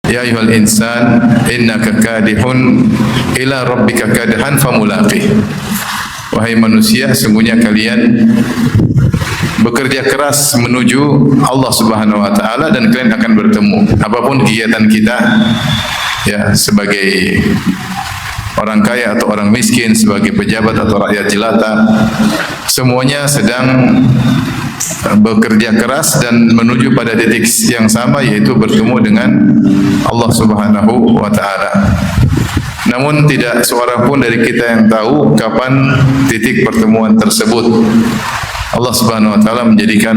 Ya ayyuhal insan innaka kadihun ila rabbika kadhan famulaqih. Wahai manusia, sungguhnya kalian bekerja keras menuju Allah Subhanahu wa taala dan kalian akan bertemu. Apapun kegiatan kita ya, sebagai orang kaya atau orang miskin, sebagai pejabat atau rakyat jelata, semuanya sedang bekerja keras dan menuju pada titik yang sama, yaitu bertemu dengan Allah Subhanahu wa taala. Namun tidak seorang pun dari kita yang tahu kapan titik pertemuan tersebut. Allah Subhanahu wa taala menjadikan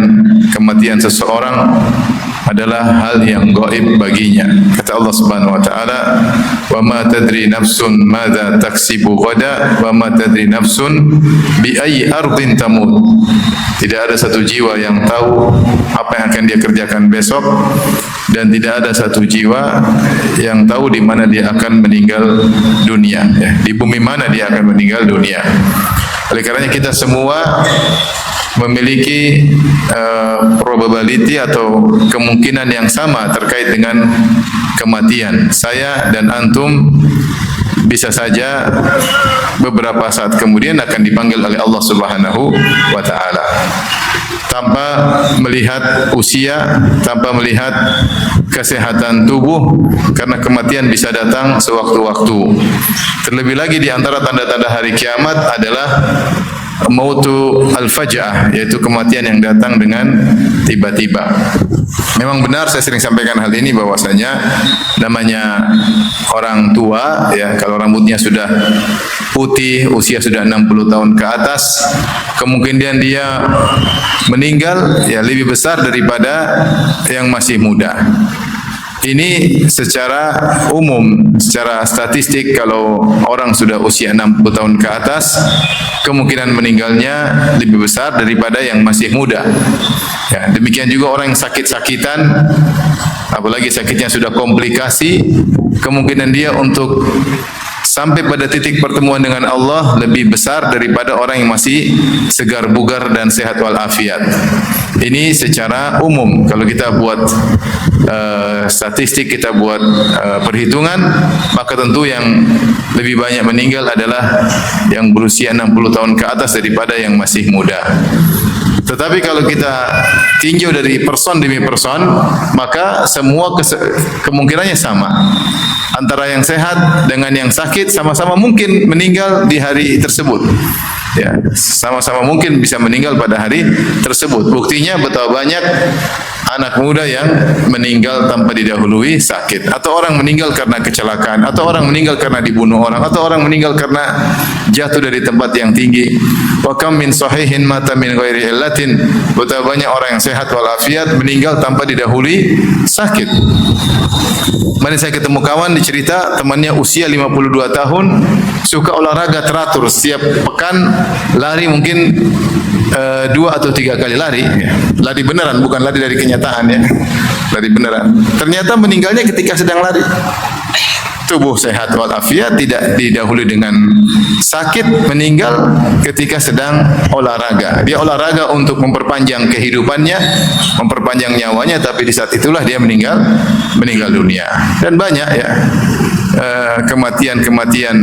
kematian seseorang adalah hal yang gaib baginya. Kata Allah Subhanahu wa taala, "Wa ma tadri nafsun madza taksibu ghada wa ma tadri nafsun bi ayyi ardin tamut." Tidak ada satu jiwa yang tahu apa yang akan dia kerjakan besok, dan tidak ada satu jiwa yang tahu di mana dia akan meninggal dunia, ya, di bumi mana dia akan meninggal dunia. Oleh karenanya kita semua memiliki probability atau kemungkinan yang sama terkait dengan kematian. Saya dan antum bisa saja beberapa saat kemudian akan dipanggil oleh Allah Subhanahu wa taala. Tanpa melihat usia, tanpa melihat kesehatan tubuh, karena kematian bisa datang sewaktu-waktu. Terlebih lagi di antara tanda-tanda hari kiamat adalah mautu al-faja'ah, yaitu kematian yang datang dengan tiba-tiba. Memang benar, saya sering sampaikan hal ini, bahwasanya namanya orang tua, ya, kalau rambutnya sudah putih, usia sudah 60 tahun ke atas, kemungkinan dia meninggal ya lebih besar daripada yang masih muda. Ini secara umum, secara statistik, kalau orang sudah usia 60 tahun ke atas, kemungkinan meninggalnya lebih besar daripada yang masih muda. Ya, demikian juga orang yang sakit-sakitan, apalagi sakitnya sudah komplikasi, kemungkinan dia untuk sampai pada titik pertemuan dengan Allah lebih besar daripada orang yang masih segar bugar dan sehat walafiat. Ini secara umum. Kalau kita buat statistik, kita buat perhitungan, maka tentu yang lebih banyak meninggal adalah yang berusia 60 tahun ke atas daripada yang masih muda. Tetapi kalau kita tinjau dari person demi person, maka semua kemungkinannya sama. Antara yang sehat dengan yang sakit sama-sama mungkin meninggal di hari tersebut. Ya, sama-sama mungkin bisa meninggal pada hari tersebut. Buktinya betapa banyak anak muda yang meninggal tanpa didahului sakit, atau orang meninggal karena kecelakaan, atau orang meninggal karena dibunuh orang, atau orang meninggal karena jatuh dari tempat yang tinggi. Wa kam min sahihin mata min ghairi illatin. Betapa banyak orang yang sehat walafiat meninggal tanpa didahului sakit. Kemarin saya ketemu kawan, dicerita temannya usia 52 tahun, suka olahraga teratur, setiap pekan lari mungkin 2 atau 3 kali lari. Lari beneran, bukan lari dari kenyataan, ya. Lari beneran. Ternyata meninggalnya ketika sedang lari. Tubuh sehat walafiat, tidak didahului dengan sakit, meninggal ketika sedang olahraga. Dia olahraga untuk memperpanjang kehidupannya, memperpanjang nyawanya, tapi di saat itulah dia meninggal dunia. Dan banyak, ya, kematian-kematian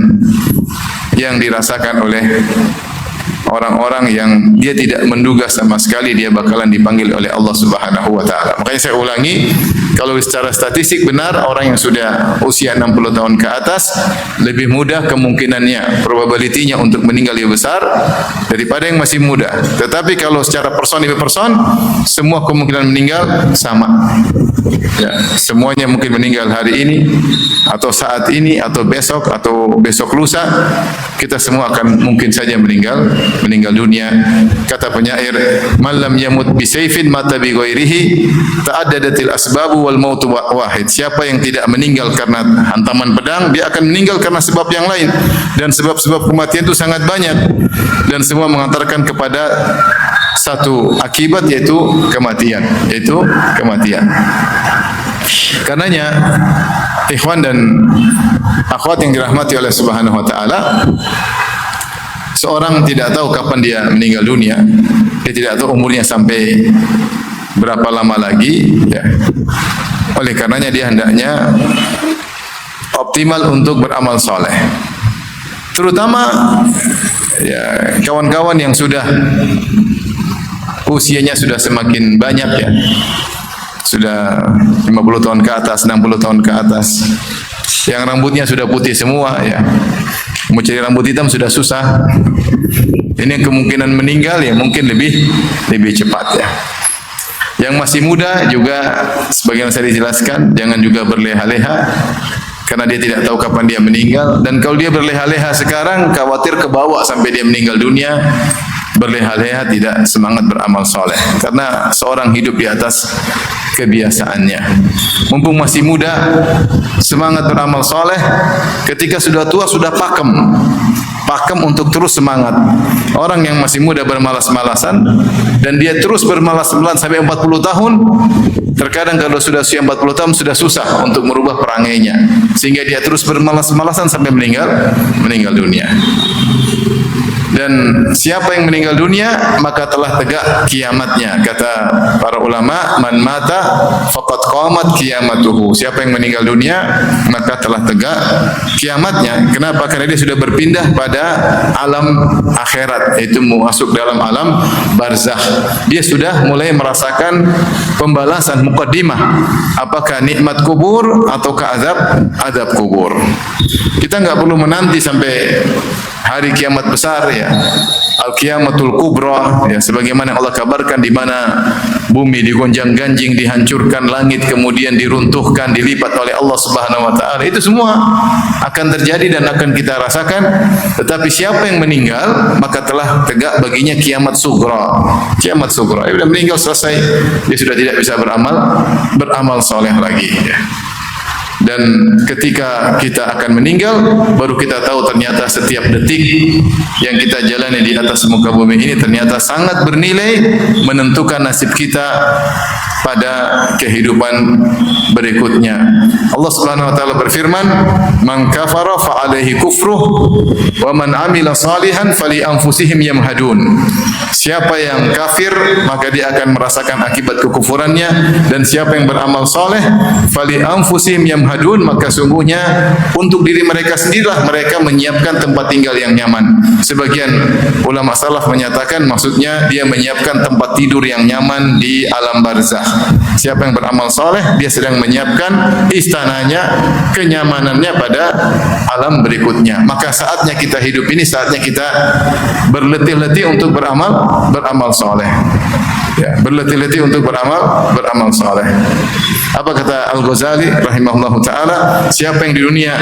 yang dirasakan oleh orang-orang yang dia tidak menduga sama sekali dia bakalan dipanggil oleh Allah Subhanahu wa taala. Makanya saya ulangi, kalau secara statistik benar, orang yang sudah usia 60 tahun ke atas lebih mudah kemungkinannya, probability-nya untuk meninggal lebih besar daripada yang masih muda. Tetapi kalau secara person demi person, semua kemungkinan meninggal sama. Ya, semuanya mungkin meninggal hari ini, atau saat ini, atau besok lusa. Kita semua akan mungkin saja meninggal dunia. Kata penyair, "Man lam yamut bi sayfin mata bi ghairihi, ta'addadatil asbabu wal mautu wahid." Siapa yang tidak meninggal karena hantaman pedang, dia akan meninggal karena sebab yang lain. Dan sebab-sebab kematian itu sangat banyak, dan semua mengantarkan kepada satu akibat, yaitu kematian. Karenanya, ikhwan dan akhwat yang dirahmati oleh Subhanahu wa taala, seorang tidak tahu kapan dia meninggal dunia. Dia tidak tahu umurnya sampai berapa lama lagi, ya. Oleh karenanya dia hendaknya optimal untuk beramal soleh. Terutama ya kawan-kawan yang sudah usianya sudah semakin banyak ya, sudah 50 tahun ke atas, 60 tahun ke atas, yang rambutnya sudah putih semua ya, mau cari rambut hitam sudah susah. Ini kemungkinan meninggal ya mungkin lebih cepat ya. Yang masih muda juga sebagaimana saya dijelaskan, jangan juga berleha-leha karena dia tidak tahu kapan dia meninggal, dan kalau dia berleha-leha sekarang khawatir kebawa sampai dia meninggal dunia. Berleha-leha tidak semangat beramal soleh, karena seorang hidup di atas kebiasaannya. Mumpung masih muda, semangat beramal soleh. Ketika sudah tua, sudah pakem untuk terus semangat. Orang yang masih muda bermalas-malasan dan dia terus bermalas-malasan sampai 40 tahun, terkadang kalau sudah usia 40 tahun sudah susah untuk merubah perangainya, sehingga dia terus bermalas-malasan sampai meninggal dunia. Dan siapa yang meninggal dunia maka telah tegak kiamatnya. Kata para ulama, man mata faqad qamat qiyamatuhu. Siapa yang meninggal dunia maka telah tegak kiamatnya. Kenapa? Karena dia sudah berpindah pada alam akhirat, yaitu masuk dalam alam barzakh. Dia sudah mulai merasakan pembalasan muqaddimah, apakah nikmat kubur ataukah azab kubur. Kita enggak perlu menanti sampai hari kiamat besar ya, al-qiyamatul kubra ya, sebagaimana Allah kabarkan, di mana bumi digonjang-ganjing, dihancurkan, langit kemudian diruntuhkan, dilipat oleh Allah Subhanahu wa taala. Itu semua akan terjadi dan akan kita rasakan. Tetapi siapa yang meninggal maka telah tegak baginya kiamat sugra. Kiamat sugra. Dia sudah meninggal, selesai. Dia sudah tidak bisa beramal soleh lagi ya. Dan ketika kita akan meninggal, baru kita tahu ternyata setiap detik yang kita jalani di atas muka bumi ini ternyata sangat bernilai, menentukan nasib kita pada kehidupan berikutnya. Allah Subhanahu wa taala berfirman, "Man kafara fa alaihi kufruh wa man amila salihan fali anfusihim yamhadun." Siapa yang kafir maka dia akan merasakan akibat kekufurannya, dan siapa yang beramal soleh fali anfusihim yamhadun, maka sungguhnya untuk diri mereka sendirilah mereka menyiapkan tempat tinggal yang nyaman. Sebagian ulama salaf menyatakan maksudnya dia menyiapkan tempat tidur yang nyaman di alam barzakh. Siapa yang beramal soleh dia sedang menyiapkan istananya, kenyamanannya pada alam berikutnya. Maka saatnya kita hidup ini, saatnya kita berletih-letih untuk beramal soleh. Ya, berletih-letih untuk beramal soleh. Apa kata Al-Ghazali rahimahullahu taala? Siapa yang di dunia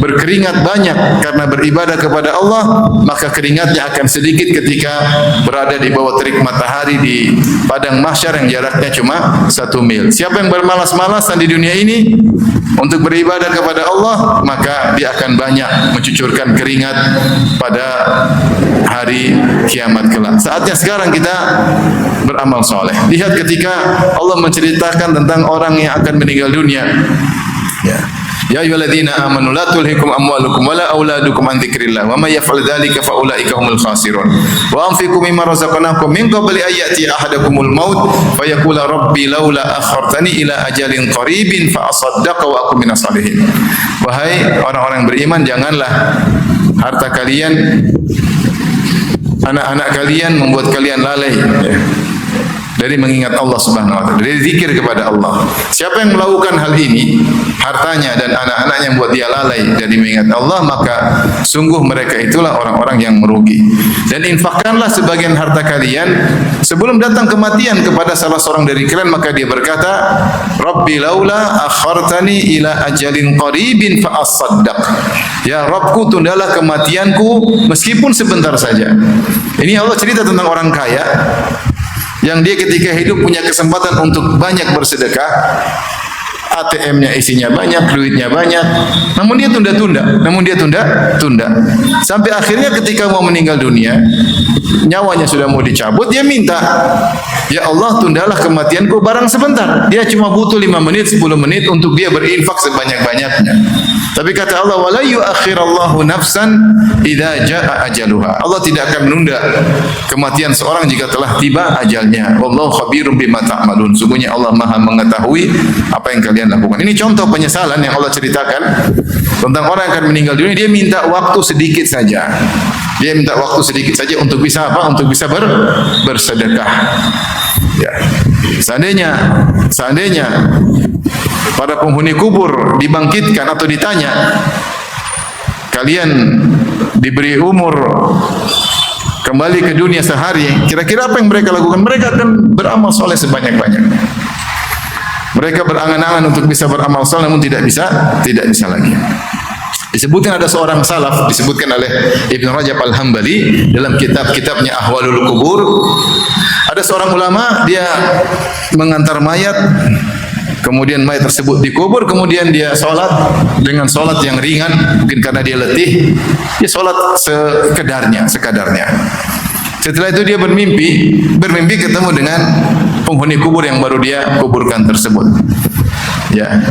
berkeringat banyak karena beribadah kepada Allah, maka keringatnya akan sedikit ketika berada di bawah terik matahari di padang mahsyar yang jaraknya cuma 1 mil. Siapa yang bermalas-malasan di dunia ini untuk beribadah kepada Allah, maka dia akan banyak mencucurkan keringat pada hari kiamat kelak. Saatnya sekarang kita beramal soleh. Lihat ketika Allah menceritakan tentang orang yang akan meninggal dunia. Ya ayyuhalladzina amanu la tulhikum amwalukum wala auladukum an dzikrillah wa may yaf'al dzalika fa ulaika humul khasirun wa anfiqu mimma razaqnakum min qabli an ya'ti ahadakumul maut fa yaqula rabbi laula akhartani ila ajalin qaribin fa asaddaqa wa akun minas salihin. Wahai orang-orang beriman, janganlah harta kalian, anak-anak kalian membuat kalian lalai dari mengingat Allah Subhanahu wa taala, dari zikir kepada Allah. Siapa yang melakukan hal ini, hartanya dan anak-anaknya yang buat dia lalai dari mengingat Allah, maka sungguh mereka itulah orang-orang yang merugi. Dan infakkanlah sebagian harta kalian sebelum datang kematian kepada salah seorang dari kalian, maka dia berkata, Rabbi laula akhartani ila ajalin qaribin fa asaddaq. Ya Rabbku, tundalah kematianku meskipun sebentar saja. Ini Allah cerita tentang orang kaya yang dia ketika hidup punya kesempatan untuk banyak bersedekah, ATM-nya isinya banyak, duitnya banyak, namun dia tunda, sampai akhirnya ketika mau meninggal dunia, nyawanya sudah mau dicabut, dia minta, ya Allah, tundalah kematianku barang sebentar. Dia cuma butuh 5 menit, 10 menit untuk dia berinfak sebanyak-banyaknya. Tapi kata Allah, wala yuakhirallahu nafsan idza jaa ajaluha. Allah tidak akan menunda kematian seorang jika telah tiba ajalnya. Wallahu khabirum bima ta'malun. Sungguhnya Allah Maha mengetahui apa yang kalian kalian lakukan. Ini contoh penyesalan yang Allah ceritakan tentang orang yang akan meninggal dunia. Dia minta waktu sedikit saja. Dia minta waktu sedikit saja untuk bisa apa? Untuk bisa bersedekah. Ya. Seandainya para penghuni kubur dibangkitkan atau ditanya, kalian diberi umur kembali ke dunia sehari, kira-kira apa yang mereka lakukan? Mereka akan beramal soleh sebanyak-banyaknya. Mereka berangan-angan untuk bisa beramal soleh, namun tidak bisa lagi. Disebutkan ada seorang salaf, disebutkan oleh Ibn Rajab Al-Hambali dalam kitab-kitabnya Ahwalul Kubur. Ada seorang ulama, dia mengantar mayat, kemudian mayat tersebut dikubur, kemudian dia sholat dengan sholat yang ringan, mungkin karena dia letih, dia sholat sekadarnya. Setelah itu dia bermimpi ketemu dengan penghuni kubur yang baru dia kuburkan tersebut. Ya,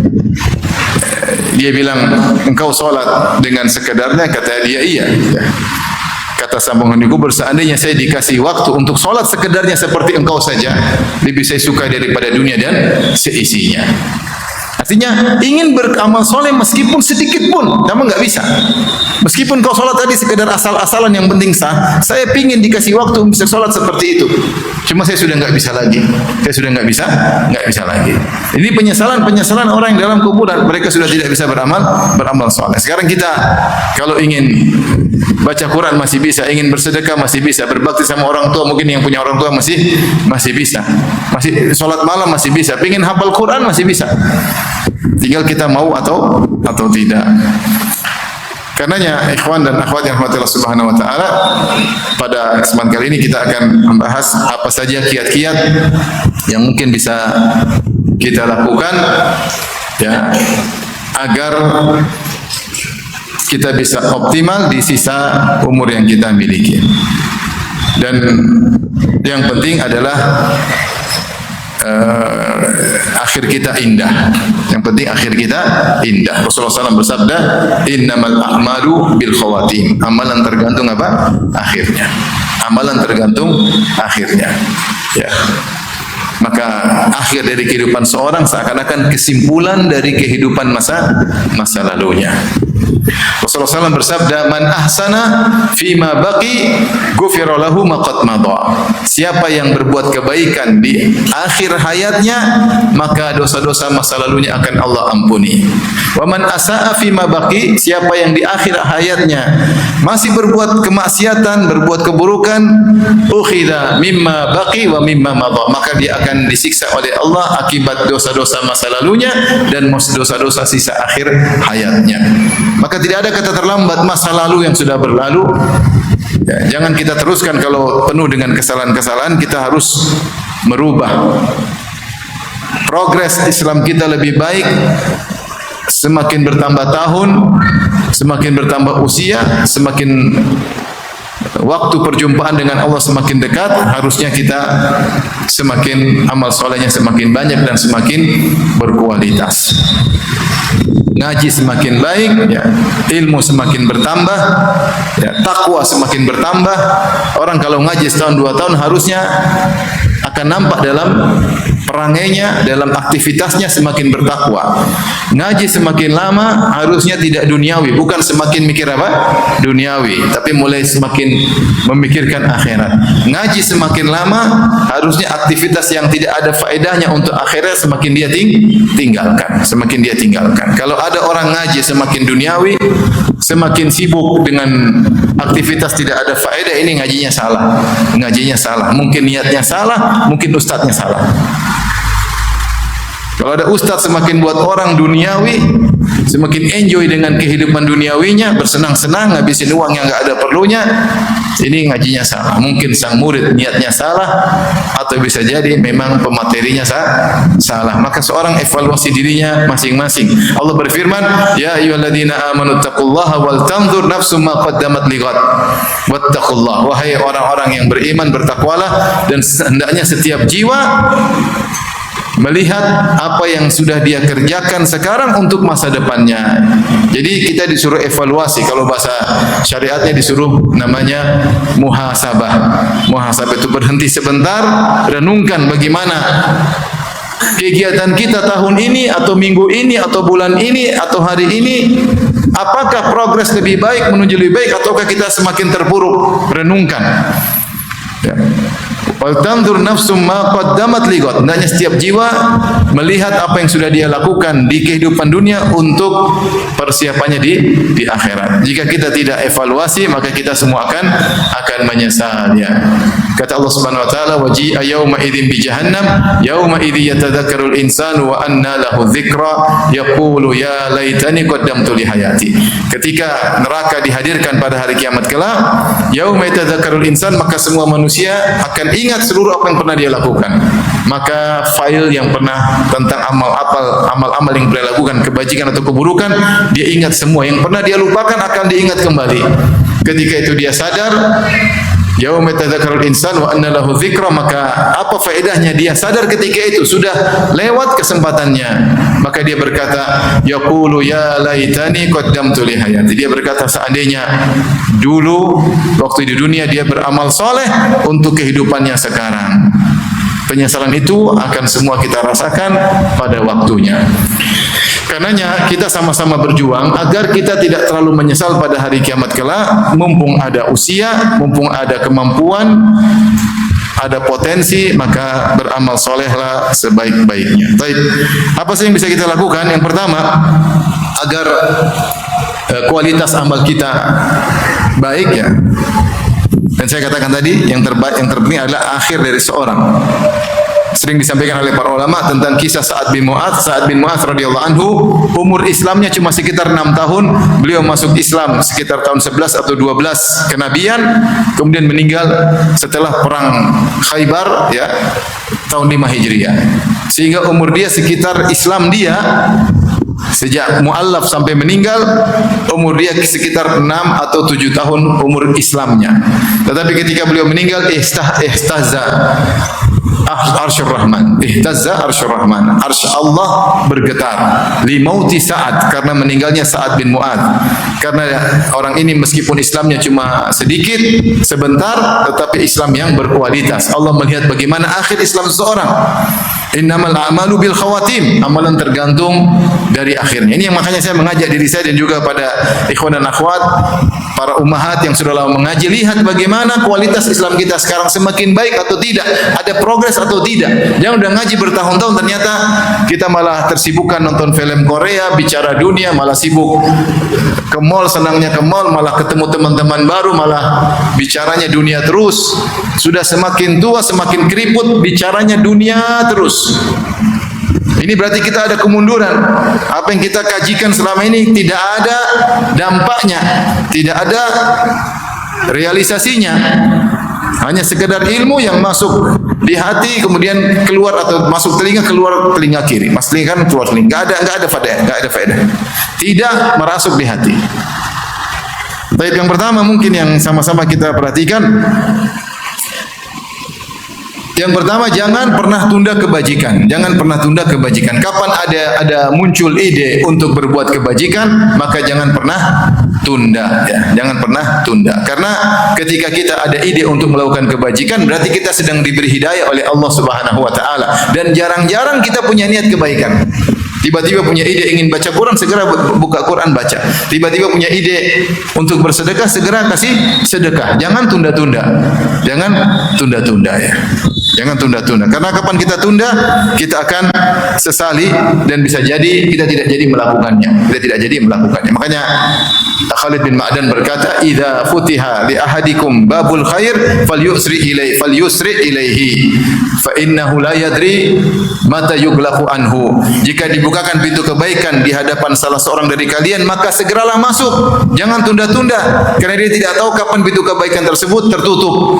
dia bilang, engkau sholat dengan sekadarnya? Kata dia, iya. Ya. Kata sang penghuni kubur, seandainya saya dikasih waktu untuk sholat sekedarnya seperti engkau saja, lebih saya suka daripada dunia dan seisinya. Artinya ingin beramal soleh meskipun sedikit pun, namun nggak bisa. Meskipun kau sholat tadi sekedar asal-asalan yang penting sah, saya pingin dikasih waktu bisa sholat seperti itu. Cuma saya sudah nggak bisa lagi. Saya sudah nggak bisa lagi. Ini penyesalan orang yang dalam kuburan, mereka sudah tidak bisa beramal soleh. Sekarang kita kalau ingin baca Quran masih bisa, ingin bersedekah masih bisa, berbakti sama orang tua, mungkin yang punya orang tua masih bisa, masih sholat malam masih bisa, ingin hafal Quran masih bisa. Tinggal kita mau atau tidak. Karenanya ikhwan dan akhwat yang dirahmati Allah Subhanahu wa taala, pada kesempatan kali ini kita akan membahas apa saja kiat-kiat yang mungkin bisa kita lakukan ya agar kita bisa optimal di sisa umur yang kita miliki. Dan yang penting adalah akhir kita indah. Yang penting akhir kita indah. Rasulullah SAW bersabda, innamal a'malu bil khawatim. Amalan tergantung apa? Akhirnya. Amalan tergantung akhirnya. Ya. Maka akhir dari kehidupan seorang seakan-akan kesimpulan dari kehidupan masa lalunya. Rasulullah SAW bersabda, man ahsana fima baqi ghufira lahu ma qad madha. Siapa yang berbuat kebaikan di akhir hayatnya, maka dosa-dosa masa lalunya akan Allah ampuni. Wa man asaa fima baqi, siapa yang di akhir hayatnya masih berbuat kemaksiatan, berbuat keburukan, ukhidha mimma baqi wa mimma madha, maka dia akan disiksa oleh Allah akibat dosa-dosa masa lalunya dan dosa-dosa sisa akhir hayatnya. Maka tidak ada kata terlambat masa lalu yang sudah berlalu. Ya, jangan kita teruskan kalau penuh dengan kesalahan-kesalahan, kita harus merubah. Progres Islam kita lebih baik, semakin bertambah tahun, semakin bertambah usia, semakin waktu perjumpaan dengan Allah semakin dekat, harusnya kita semakin amal solehnya semakin banyak dan semakin berkualitas. Ngaji semakin baik, ya, ilmu semakin bertambah, ya, takwa semakin bertambah. Orang kalau ngaji setahun 2 tahun harusnya akan nampak dalam perangainya, dalam aktivitasnya semakin bertakwa. Ngaji semakin lama harusnya tidak duniawi, bukan semakin mikir apa? Duniawi, tapi mulai semakin memikirkan akhirat. Ngaji semakin lama harusnya aktivitas yang tidak ada faedahnya untuk akhirat semakin dia tinggalkan. Kalau ada orang ngaji semakin duniawi, semakin sibuk dengan aktivitas tidak ada faedah, ini ngajinya salah. Mungkin niatnya salah, mungkin ustadznya salah. Kalau ada ustadz semakin buat orang duniawi, semakin enjoy dengan kehidupan duniawinya, bersenang-senang, ngabisin uang yang enggak ada perlunya, ini ngajinya salah. Mungkin sang murid niatnya salah, atau bisa jadi memang pematerinya salah. Maka seorang evaluasi dirinya masing-masing. Allah berfirman, ya ayyuhalladzina amanu taqullaha wal tanzur nafsum ma qaddamat lighad wattaqullah. Wahai orang-orang yang beriman, bertakwalah, dan hendaknya setiap jiwa melihat apa yang sudah dia kerjakan sekarang untuk masa depannya. Jadi kita disuruh evaluasi. Kalau bahasa syariatnya disuruh namanya muhasabah. Muhasabah itu berhenti sebentar, renungkan bagaimana kegiatan kita tahun ini atau minggu ini atau bulan ini atau hari ini, apakah progres lebih baik menuju lebih baik ataukah kita semakin terpuruk? Renungkan. Ya. Wal tanzur nafsum ma qaddamat lighad. Hendaknya setiap jiwa melihat apa yang sudah dia lakukan di kehidupan dunia untuk persiapannya di akhirat. Jika kita tidak evaluasi, maka kita semua akan menyesal ya. Kata Allah Subhanahu wa taala, waji'a yauma idzin bi jahannam yauma idzi yatadzakkarul insanu wa anna lahu dzikra yaqulu ya laitani qaddamtu li hayati. Ketika neraka dihadirkan pada hari kiamat kelak, yauma yatadzakkarul insan, maka semua manusia akan ingat seluruh apa yang pernah dia lakukan. Maka file yang pernah tentang amal-amal yang pernah lakukan, kebajikan atau keburukan, dia ingat semua. Yang pernah dia lupakan akan diingat kembali. Ketika itu dia sadar, yauma yatadzakkarul insan wa anna lahu dzikra, maka apa faedahnya dia sadar ketika itu sudah lewat kesempatannya. Maka dia berkata, yaqulu ya laitani qaddamtu li hayati. Dia berkata, seandainya dulu waktu di dunia dia beramal soleh untuk kehidupannya sekarang. Penyesalan itu akan semua kita rasakan pada waktunya. Karenanya kita sama-sama berjuang agar kita tidak terlalu menyesal pada hari kiamat kelak. Mumpung ada usia, mumpung ada kemampuan, ada potensi, maka beramal solehlah sebaik-baiknya. Baik, apa sih yang bisa kita lakukan? Yang pertama, agar kualitas amal kita baik ya. Dan saya katakan tadi, yang terpenting adalah akhir dari seorang. Sering disampaikan oleh para ulama tentang kisah Sa'ad bin Mu'adz. Sa'ad bin Mu'adz radhiyallahu anhu, umur Islamnya cuma sekitar 6 tahun. Beliau masuk Islam sekitar tahun 11 atau 12 kenabian, kemudian meninggal setelah perang Khaybar ya, tahun 5 Hijriah. Sehingga umur dia sekitar Islam dia sejak mu'allaf sampai meninggal, umur dia sekitar 6 atau 7 tahun umur Islamnya. Tetapi ketika beliau meninggal, ihtaza Arsyur Rahman, ihtazza Arsyur Rahman, arsy Allah bergetar li mauti Sa'ad, karena meninggalnya Sa'ad bin Mu'adz. Karena orang ini meskipun Islamnya cuma sedikit, sebentar, tetapi Islam yang berkualitas. Allah melihat bagaimana akhir Islam seseorang. Innamal a'malu bil khawatim, amalan tergantung dari akhirnya. Ini yang makanya saya mengajak diri saya dan juga pada ikhwan dan akhwat, para ummahat yang sudah lama mengaji, lihat bagaimana kualitas Islam kita sekarang, semakin baik atau tidak, ada progres atau tidak. Jangan udah ngaji bertahun-tahun ternyata kita malah tersibukkan nonton film Korea, bicara dunia, malah sibuk ke mall, senangnya ke mall, malah ketemu teman-teman baru, malah bicaranya dunia terus. Sudah semakin tua, semakin keriput, bicaranya dunia terus. Ini berarti kita ada kemunduran. Apa yang kita kajikan selama ini tidak ada dampaknya, tidak ada realisasinya. Hanya sekedar ilmu yang masuk di hati, kemudian keluar atau masuk telinga, keluar telinga kiri, masuk telinga kanan, keluar telinga. Enggak ada faedah, tidak merasuk di hati. Baik, yang pertama mungkin yang sama-sama kita perhatikan. Yang pertama, jangan pernah tunda kebajikan. Jangan pernah tunda kebajikan. Kapan ada muncul ide untuk berbuat kebajikan, maka jangan pernah tunda ya. Jangan pernah tunda. Karena ketika kita ada ide untuk melakukan kebajikan, berarti kita sedang diberi hidayah oleh Allah Subhanahu wa taala. Dan jarang-jarang kita punya niat kebaikan. Tiba-tiba punya ide ingin baca Quran, segera buka Quran baca. Tiba-tiba punya ide untuk bersedekah, segera kasih sedekah. Jangan tunda-tunda. Jangan tunda-tunda ya. Jangan tunda-tunda. Karena kapan kita tunda, kita akan sesali dan bisa jadi kita tidak jadi melakukannya. Kita tidak jadi melakukannya. Makanya Khalid bin Ma'dan berkata, "Idza futiha li ahadikum babul khair falyusri ilaihi fa innahu la yadri mata yughlaqu anhu." Jika dibukakan pintu kebaikan di hadapan salah seorang dari kalian, maka segeralah masuk. Jangan tunda-tunda, karena dia tidak tahu kapan pintu kebaikan tersebut tertutup.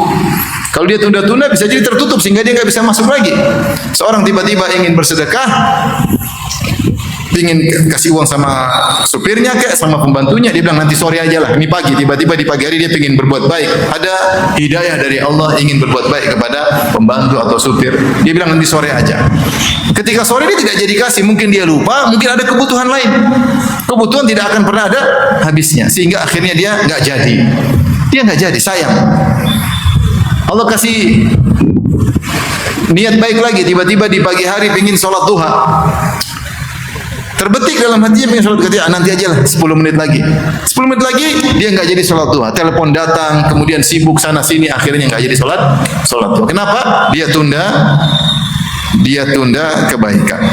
Kalau dia tunda-tunda bisa jadi tertutup sehingga dia nggak bisa masuk lagi. Seorang tiba-tiba ingin bersedekah, ingin kasih uang sama supirnya kayak sama pembantunya, dia bilang nanti sore aja lah, ini pagi. Tiba-tiba di pagi hari dia ingin berbuat baik, ada hidayah dari Allah ingin berbuat baik kepada pembantu atau supir, dia bilang nanti sore aja. Ketika sore dia tidak jadi kasih, mungkin dia lupa, mungkin ada kebutuhan lain. Kebutuhan tidak akan pernah ada habisnya, sehingga akhirnya dia nggak jadi. Dia nggak jadi, sayang. Allah kasih niat baik lagi, tiba-tiba di pagi hari ingin sholat duha. Terbetik dalam hatinya pengen sholat duha, nanti aja lah 10 menit lagi. 10 menit lagi dia enggak jadi sholat duha. Telepon datang, kemudian sibuk sana sini, akhirnya enggak jadi sholat duha. Kenapa? Dia tunda kebaikan.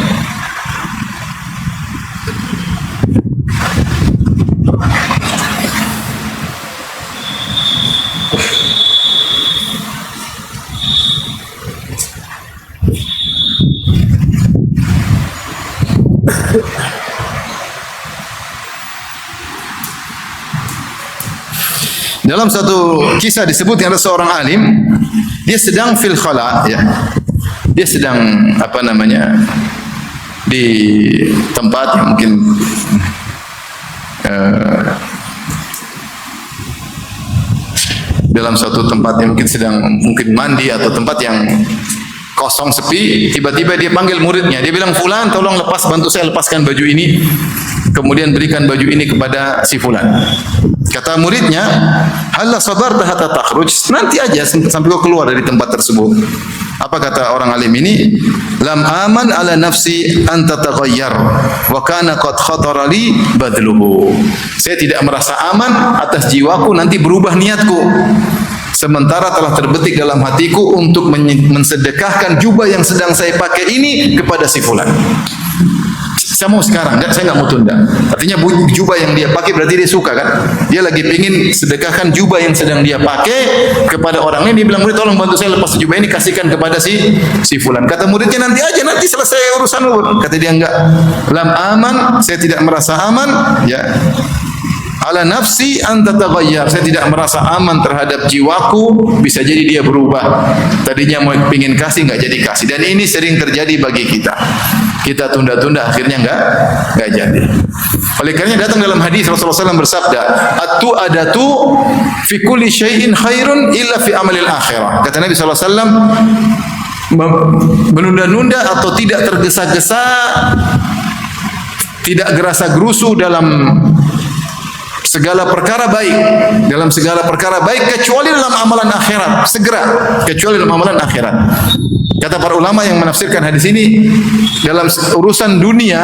Dalam satu kisah disebutkan ada seorang alim, dia sedang fil khala, ya. Dia sedang di tempat yang mungkin dalam suatu tempat yang mungkin mandi atau tempat yang kosong sepi, tiba-tiba dia panggil muridnya. Dia bilang, "Fulan, tolong bantu saya lepaskan baju ini. Kemudian berikan baju ini kepada si fulan." Kata muridnya, "Halla sabarta hatta takhruj?" Nanti aja sampai kau keluar dari tempat tersebut. Apa kata orang alim ini? "Lam aman ala nafsi an tataghayyar wa kana qad khatara li badluhu." Saya tidak merasa aman atas jiwaku nanti berubah niatku. Sementara telah terbetik dalam hatiku untuk mensedekahkan jubah yang sedang saya pakai ini kepada si fulan. Saya mau sekarang, saya nggak mau tunda. Artinya jubah yang dia pakai berarti dia suka kan? Dia lagi pingin sedekahkan jubah yang sedang dia pakai kepada orang lain. Dia bilang, "Murid, tolong bantu saya lepas jubah ini, kasihkan kepada si fulan." Kata muridnya, "Nanti aja, nanti selesai urusanmu." Kata dia, "Enggak. Lam aman, saya tidak merasa aman, ya. Ala nafsi anta taghayyar, saya tidak merasa aman terhadap jiwaku, bisa jadi dia berubah. Tadinya mau pingin kasih enggak jadi kasih." Dan ini sering terjadi bagi kita. Kita tunda-tunda akhirnya enggak jadi. Oleh karenanya datang dalam hadis Rasulullah SAW bersabda, "At-tu'adatu fi kulli syai'in khairun illa fi amalil akhirah." Kata Nabi SAW, menunda-nunda atau tidak tergesa-gesa, tidak gerasa-gerusu dalam segala perkara baik kecuali dalam amalan akhirat. Segera kecuali dalam amalan akhirat. Kata para ulama yang menafsirkan hadis ini, dalam urusan dunia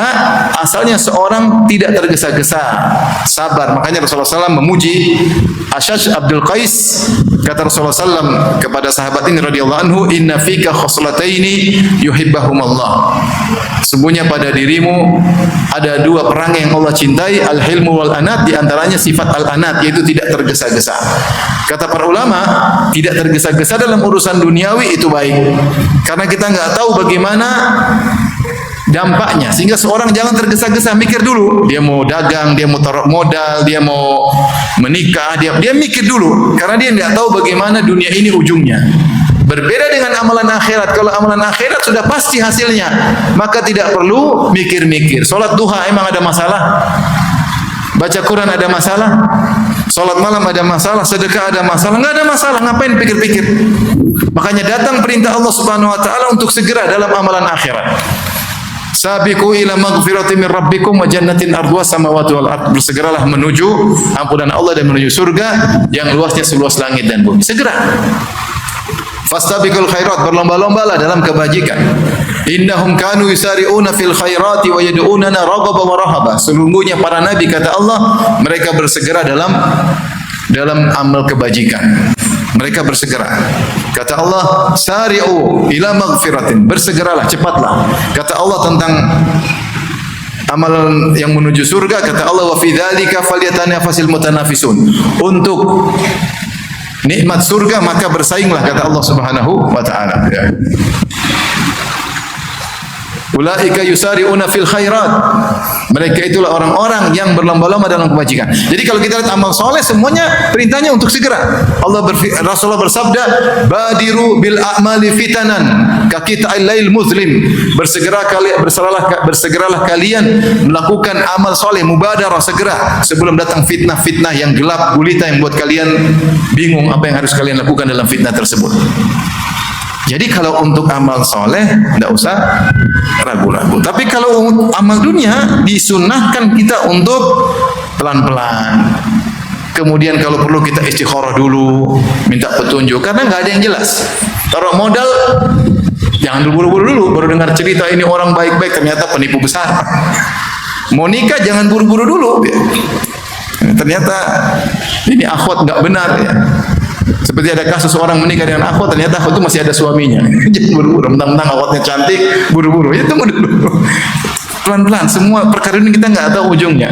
asalnya seorang tidak tergesa-gesa, sabar. Makanya Rasulullah SAW memuji Ashash Abdul Qais. Kata Rasulullah SAW kepada sahabat ini radhiyallahu anhu, "Inna fika khoslataini yuhibbuhumallah." Sesungguhnya pada dirimu ada dua perangai yang Allah cintai, al-hilmu wal anat, di antaranya sifat al-anat, yaitu tidak tergesa-gesa. Kata para ulama, tidak tergesa-gesa dalam urusan duniawi itu baik. Karena kita enggak tahu bagaimana dampaknya, sehingga seorang jangan tergesa-gesa, mikir dulu. Dia mau dagang, dia mau taruh modal, dia mau menikah, dia mikir dulu, karena dia enggak tahu bagaimana dunia ini ujungnya. Berbeda dengan amalan akhirat. Kalau amalan akhirat sudah pasti hasilnya, maka tidak perlu mikir-mikir. Salat duha emang ada masalah? Baca Quran ada masalah? Salat malam ada masalah? Sedekah ada masalah? Enggak ada masalah, ngapain pikir-pikir? Makanya datang perintah Allah Subhanahu wa taala untuk segera dalam amalan akhirat. Sabiqu ila maghfiratin min rabbikum wa jannatin arduha samawati wal ard. Bersegeralah menuju ampunan Allah dan menuju surga yang luasnya seluas langit dan bumi. Segera. Fastabiqul khairat, berlomba-lombalah dalam kebajikan. Innahum kanu yusari'una fil khairati wa yad'unana raghaban wa rahaba. Sesungguhnya para nabi, kata Allah, mereka bersegera dalam amal kebajikan. Mereka bersegera. Kata Allah, sari'u ila maghfiratin, bersegeralah, cepatlah. Kata Allah tentang amalan yang menuju surga, kata Allah, wa fi dzalika falyatanafasil mutanafisun. Untuk nikmat surga maka bersainglah, kata Allah Subhanahu wa taala. Ulaika yusari'una fil khairat. Mereka itulah orang-orang yang berlomba-lomba dalam kebajikan. Jadi kalau kita lihat amal soleh, semuanya perintahnya untuk segera. Rasulullah bersabda, "Badiru bil a'mali fitanan ka qita'il lail muslim." Bersegeralah kalian melakukan amal soleh, mubadarah, segera sebelum datang fitnah-fitnah yang gelap gulita yang buat kalian bingung apa yang harus kalian lakukan dalam fitnah tersebut. Jadi kalau untuk amal soleh tidak usah ragu-ragu. Tapi kalau amal dunia disunahkan kita untuk pelan-pelan. Kemudian kalau perlu kita istikharah dulu, minta petunjuk, karena nggak ada yang jelas. Taruh modal Jangan buru-buru dulu, baru dengar cerita ini orang baik-baik ternyata penipu besar. Mau nikah jangan buru-buru dulu. Ternyata ini akhwat nggak benar ya. Seperti ada kasus orang menikah dengan akhwat, ternyata akhwat itu masih ada suaminya. Jangan buru-buru, mentang-mentang akhwatnya cantik, buru-buru. Ya tunggu dulu. Pelan-pelan, semua perkara ini kita nggak tahu ujungnya.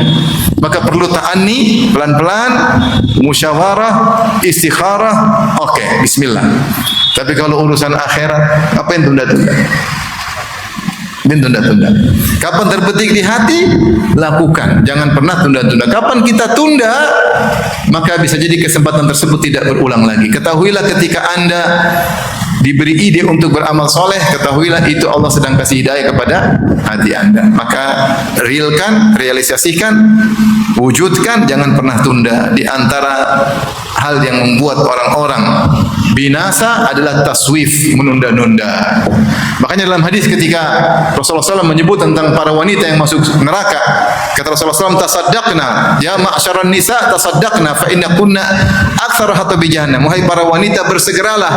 Maka perlu ta'anni, pelan-pelan, musyawarah, istikharah. Oke, bismillah. Tapi kalau urusan akhirat, apa yang tunda-tunda? Tunda-tunda. Kapan terbetik di hati, lakukan. Jangan pernah tunda-tunda. Kapan kita tunda, maka bisa jadi kesempatan tersebut tidak berulang lagi. Ketahuilah ketika Anda diberi ide untuk beramal soleh, ketahuilah itu Allah sedang kasih hidayah kepada hati Anda. Maka realkan, realisasikan, wujudkan, jangan pernah tunda. Di antara hal yang membuat orang-orang binasa adalah taswif, menunda-nunda. Makanya dalam hadis ketika Rasulullah SAW menyebut tentang para wanita yang masuk neraka, kata Rasulullah SAW, tasaddaqna, ya ma'asyaran nisa tasaddaqna, fa inna kunna aktsara hatabi jahannam. Wahai para wanita, bersegeralah,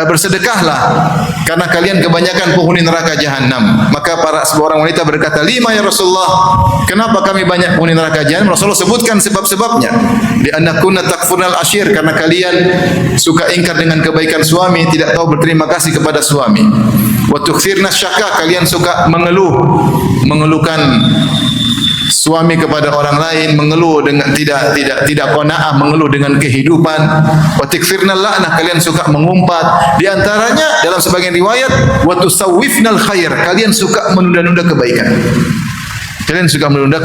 bersedekahlah, karena kalian kebanyakan penghuni neraka jahanam. Maka seorang wanita berkata, lima ya Rasulullah, kenapa kami banyak penghuni neraka jahanam? Rasulullah sebutkan sebab-sebabnya. Di annakunna takfurnal ashir, karena kalian suka ingkar dengan kebaikan suami, tidak tahu berterima kasih kepada suami. Wa tukthirna syaka, kalian suka mengeluhkan suami kepada orang lain, mengeluh dengan tidak qanaah, mengeluh dengan kehidupan. Wa tikfirnal la'nah, kalian suka mengumpat. Di antaranya dalam sebagian riwayat, wa tusawwifnal khair, kalian suka menunda-nunda kebaikan. Kalian suka menunda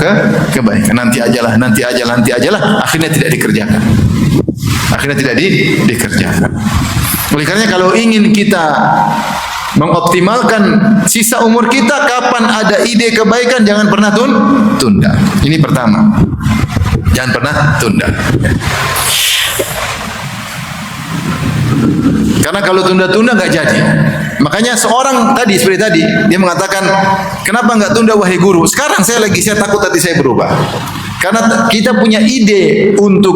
kebaikan. Nanti ajalah, akhirnya tidak dikerjakan. Dikerjakan. Oleh karenanya kalau ingin kita mengoptimalkan sisa umur kita, kapan ada ide kebaikan jangan pernah tunda. Ini pertama. Jangan pernah tunda. Karena kalau tunda-tunda nggak jadi. Makanya seorang tadi seperti tadi dia mengatakan, kenapa nggak tunda wahai guru? Sekarang saya takut hati saya berubah. Karena kita punya ide untuk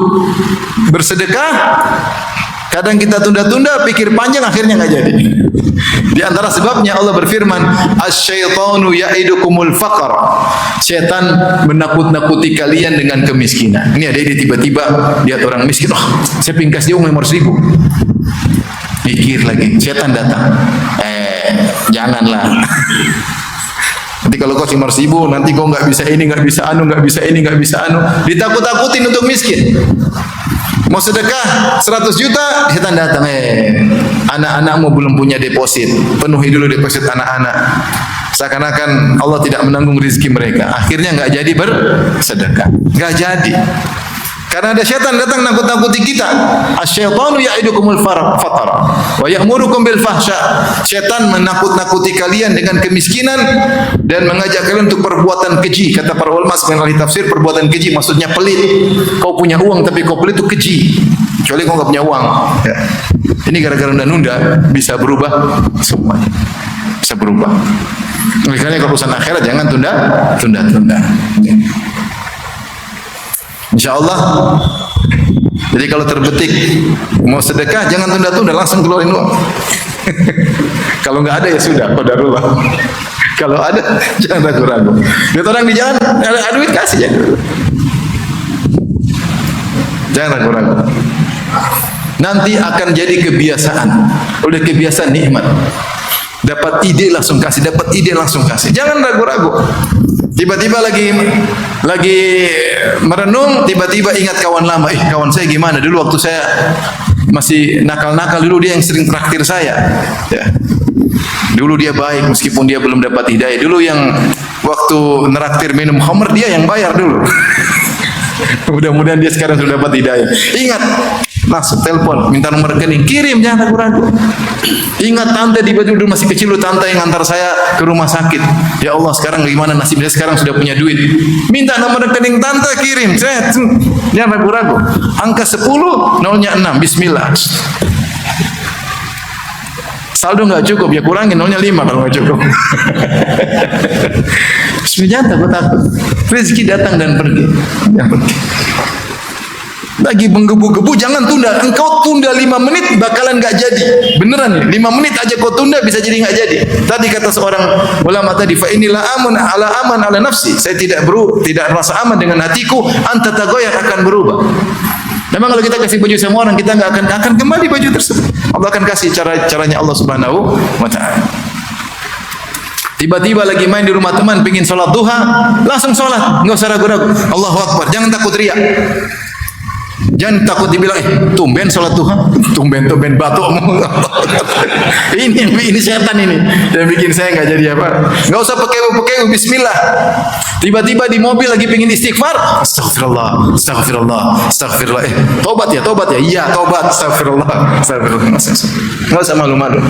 bersedekah, kadang kita tunda-tunda, pikir panjang, akhirnya nggak jadi. Di antara sebabnya Allah berfirman, asy-syaitanu ya'idukumul faqr. Setan menakut-nakuti kalian dengan kemiskinan. Ini ada ide tiba-tiba lihat orang miskin, saya pingkas dia uang 500.000. Pikir lagi, setan datang. Janganlah. Nanti kalau kau 500.000, nanti kau nggak bisa ini, nggak bisa anu. Ditakut-takutin untuk miskin. Mau sedekah 100 juta, setan datang. Anak-anakmu belum punya deposit, penuhi dulu deposit anak-anak. Seakan-akan Allah tidak menanggung rezeki mereka. Akhirnya nggak jadi bersedekah, nggak jadi. Karena ada setan datang nakut-nakuti kita. Asy-syaitanu ya'idukumul faqra wa ya'murukum bil fahsya. Setan menakut-nakuti kalian dengan kemiskinan dan mengajak kalian untuk perbuatan keji. Kata para ulama sebagian ahli tafsir, perbuatan keji maksudnya pelit. Kau punya uang tapi kau pelit itu keji. Kecuali kau enggak punya uang. Ya. Ini gara-gara nunda-nunda bisa berubah semuanya. Bisa berubah. Oleh karena kalau urusan akhirat jangan tunda-tunda. InsyaAllah. Jadi kalau terbetik mau sedekah jangan tunda-tunda, langsung keluarin uang. Kalau nggak ada ya sudah, qadarullah. Kalau ada jangan ragu-ragu. Lihat orang di jalan ada duit, kasih aja. Jangan ragu-ragu. Nanti akan jadi kebiasaan. Udah kebiasaan nikmat. Dapat ide langsung kasih, Jangan ragu-ragu. Tiba-tiba lagi merenung, tiba-tiba ingat kawan lama. Kawan saya gimana? Dulu waktu saya masih nakal-nakal, dulu dia yang sering traktir saya. Ya. Dulu dia baik meskipun dia belum dapat hidayah. Dulu yang waktu neraktir minum khamr dia yang bayar dulu. Mudah-mudahan dia sekarang sudah dapat hidayah. Ingat, langsung telepon, minta nomor rekening, kirim, jangan ragu-ragu. Ingat tante tiba-tiba dulu masih kecil, tante yang antar saya ke rumah sakit. Ya Allah, sekarang gimana nasibnya? Sekarang sudah punya duit. Minta nomor rekening tante, kirim. Jangan ragu-ragu. Angka 10, 0-nya 6. Bismillah. Saldo nggak cukup, ya kurangin 0-nya 5 kalau nggak cukup. Sebenarnya takut. Rezeki datang dan pergi. Lagi menggebu-gebu, jangan tunda. Engkau tunda 5 menit bakalan enggak jadi. Beneran nih, 5 menit aja kau tunda bisa jadi enggak jadi. Tadi kata seorang ulama tadi, fa inilah aman ala nafsi. Saya tidak rasa aman dengan hatiku, anta tagoyak akan berubah. Memang kalau kita kasih baju semua orang, kita enggak akan kembali baju tersebut. Allah akan kasih caranya Allah Subhanahu wa taala. Tiba-tiba lagi main di rumah teman, pengin sholat duha, langsung sholat, enggak usah ragu-ragu. Allahu Akbar, jangan takut riya. Jangan takut dibilang, tumben sholat duha, tumben batukmu. ini setan ini yang bikin saya enggak jadi apa. Enggak usah pakai bismillah. Tiba-tiba di mobil lagi pengin istighfar, astagfirullah. Tobat ya. Iya, tobat, astagfirullah. Enggak usah malu-malu.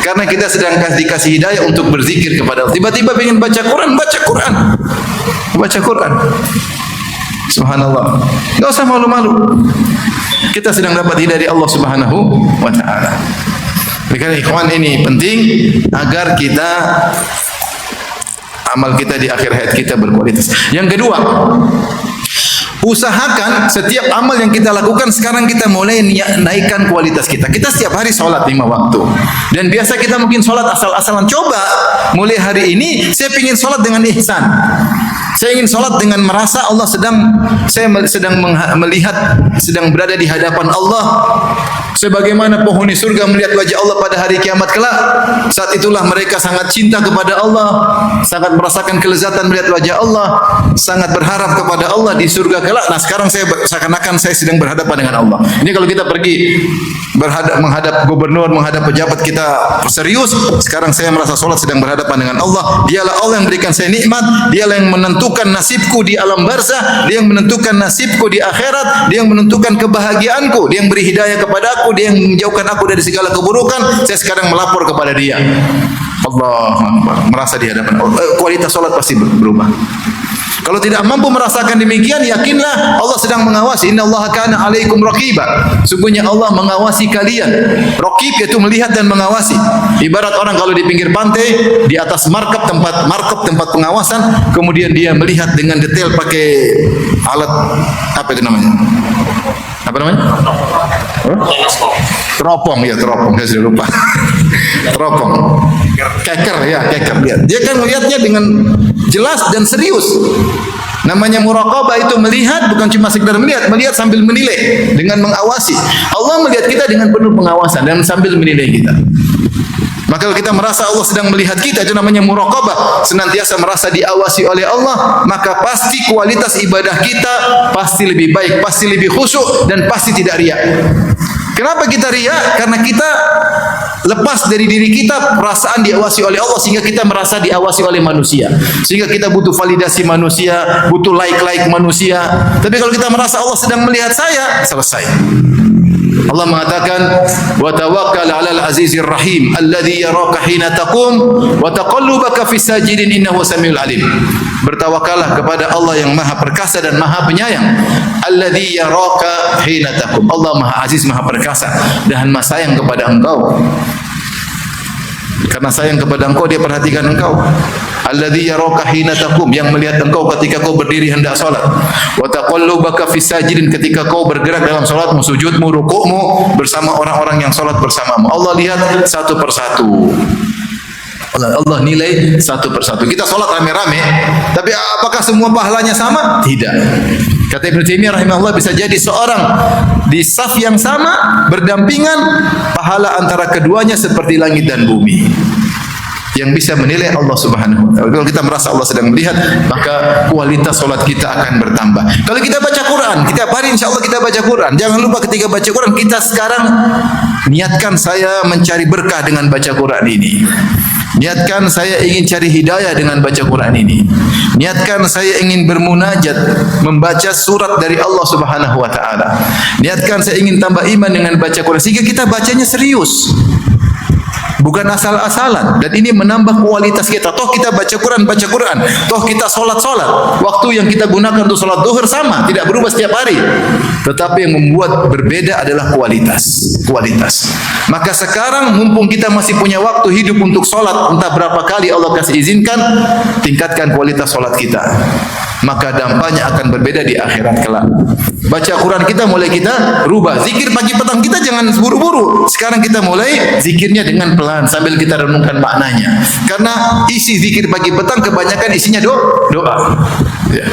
Karena kita sedang dikasih hidayah untuk berzikir kepada Allah. Tiba-tiba pengin baca Quran. Subhanallah. Enggak usah malu-malu. Kita sedang dapat hidayah dari Allah Subhanahu wa taala. Karena ikhwan, ini penting agar kita amal kita di akhir hayat kita berkualitas. Yang kedua, usahakan setiap amal yang kita lakukan sekarang kita mulai naikkan kualitas kita. Kita setiap hari sholat 5 waktu. Dan biasa kita mungkin sholat asal-asalan. Coba mulai hari ini saya ingin sholat dengan ihsan. Saya ingin sholat dengan merasa saya sedang melihat, sedang berada di hadapan Allah. Sebagaimana penghuni surga melihat wajah Allah pada hari kiamat kelak. Saat itulah mereka sangat cinta kepada Allah, sangat merasakan kelezatan melihat wajah Allah, sangat berharap kepada Allah di surga kelak. Nah, sekarang seakan-akan saya sedang berhadapan dengan Allah. Ini kalau kita pergi menghadap gubernur, menghadap pejabat kita serius, sekarang saya merasa sholat sedang berhadapan dengan Allah. Dialah Allah yang berikan saya nikmat, dialah yang menentukan nasibku di alam barzah, dia yang menentukan nasibku di akhirat, dia yang menentukan kebahagiaanku, dia yang beri hidayah kepada aku, dia yang menjauhkan aku dari segala keburukan. Saya sekarang melapor kepada dia. Allah merasa di hadapan Allah. Kualitas sholat pasti berubah. Kalau tidak mampu merasakan demikian, yakinlah Allah sedang mengawasi. Innallaha kana 'alaikum raqiba. Sungguhnya Allah mengawasi kalian. Raqib yaitu melihat dan mengawasi. Ibarat orang kalau di pinggir pantai, di atas markab tempat pengawasan, kemudian dia melihat dengan detail pakai alat apa itu namanya? Apa namanya? Teropong, saya sudah lupa. Teropong. Keker. Dia kan melihatnya dengan jelas dan serius. Namanya muraqabah itu melihat, bukan cuma sekedar melihat sambil menilai, dengan mengawasi. Allah melihat kita dengan penuh pengawasan dan sambil menilai kita. Maka kalau kita merasa Allah sedang melihat kita, itu namanya muraqabah, senantiasa merasa diawasi oleh Allah, maka pasti kualitas ibadah kita pasti lebih baik, pasti lebih khusyuk, dan pasti tidak riya. Kenapa kita riya? Karena kita lepas dari diri kita perasaan diawasi oleh Allah, sehingga kita merasa diawasi oleh manusia, sehingga kita butuh validasi manusia, butuh like manusia. Tapi kalau kita merasa Allah sedang melihat saya, selesai. Allah mengatakan, wa tawakkal 'alal azizir rahim alladzi yaraka hina taqum wa taqallubaka fis sajidin innahu samiul alim. Bertawakallah kepada Allah yang Maha Perkasa dan Maha Penyayang. Alladzi yaraka hina taqum. Allah Maha Aziz, Maha Perkasa dan Maha Sayang kepada engkau. Karena sayang kepada engkau, dia perhatikan engkau. Alladzi yaraka hina taqum, yang melihat engkau ketika kau berdiri hendak salat. Wa taqallubaka fis sajidin, ketika kau bergerak dalam salatmu, sujudmu, rukukmu bersama orang-orang yang salat bersamamu. Allah lihat satu persatu. Allah nilai satu persatu. Kita salat rame-rame, tapi apakah semua pahalanya sama? Tidak. Kata Ibnu Taimiyah rahimahullah, bisa jadi seorang di saf yang sama berdampingan, pahala antara keduanya seperti langit dan bumi. Yang bisa menilai Allah Subhanahu wa taala. Kalau kita merasa Allah sedang melihat, maka kualitas salat kita akan bertambah. Kalau kita baca Quran, setiap hari insyaallah kita baca Quran. Jangan lupa ketika baca Quran, kita sekarang niatkan saya mencari berkah dengan baca Quran ini. Niatkan saya ingin cari hidayah dengan baca Quran ini. Niatkan saya ingin bermunajat, membaca surat dari Allah Subhanahu wa taala. Niatkan saya ingin tambah iman dengan baca Quran, sehingga kita bacanya serius, bukan asal-asalan. Dan ini menambah kualitas kita. Toh kita baca Quran, toh kita solat. Waktu yang kita gunakan untuk solat duhur sama, tidak berubah setiap hari. Tetapi yang membuat berbeda adalah kualitas. Maka sekarang mumpung kita masih punya waktu hidup untuk solat, entah berapa kali Allah kasih izinkan, tingkatkan kualitas solat kita. maka dampaknya akan berbeda di akhirat kelak. Baca Quran kita mulai kita rubah. Zikir pagi petang kita jangan buru-buru. Sekarang kita mulai zikirnya dengan pelan sambil kita renungkan maknanya. Karena isi zikir pagi petang kebanyakan isinya doa. Ya.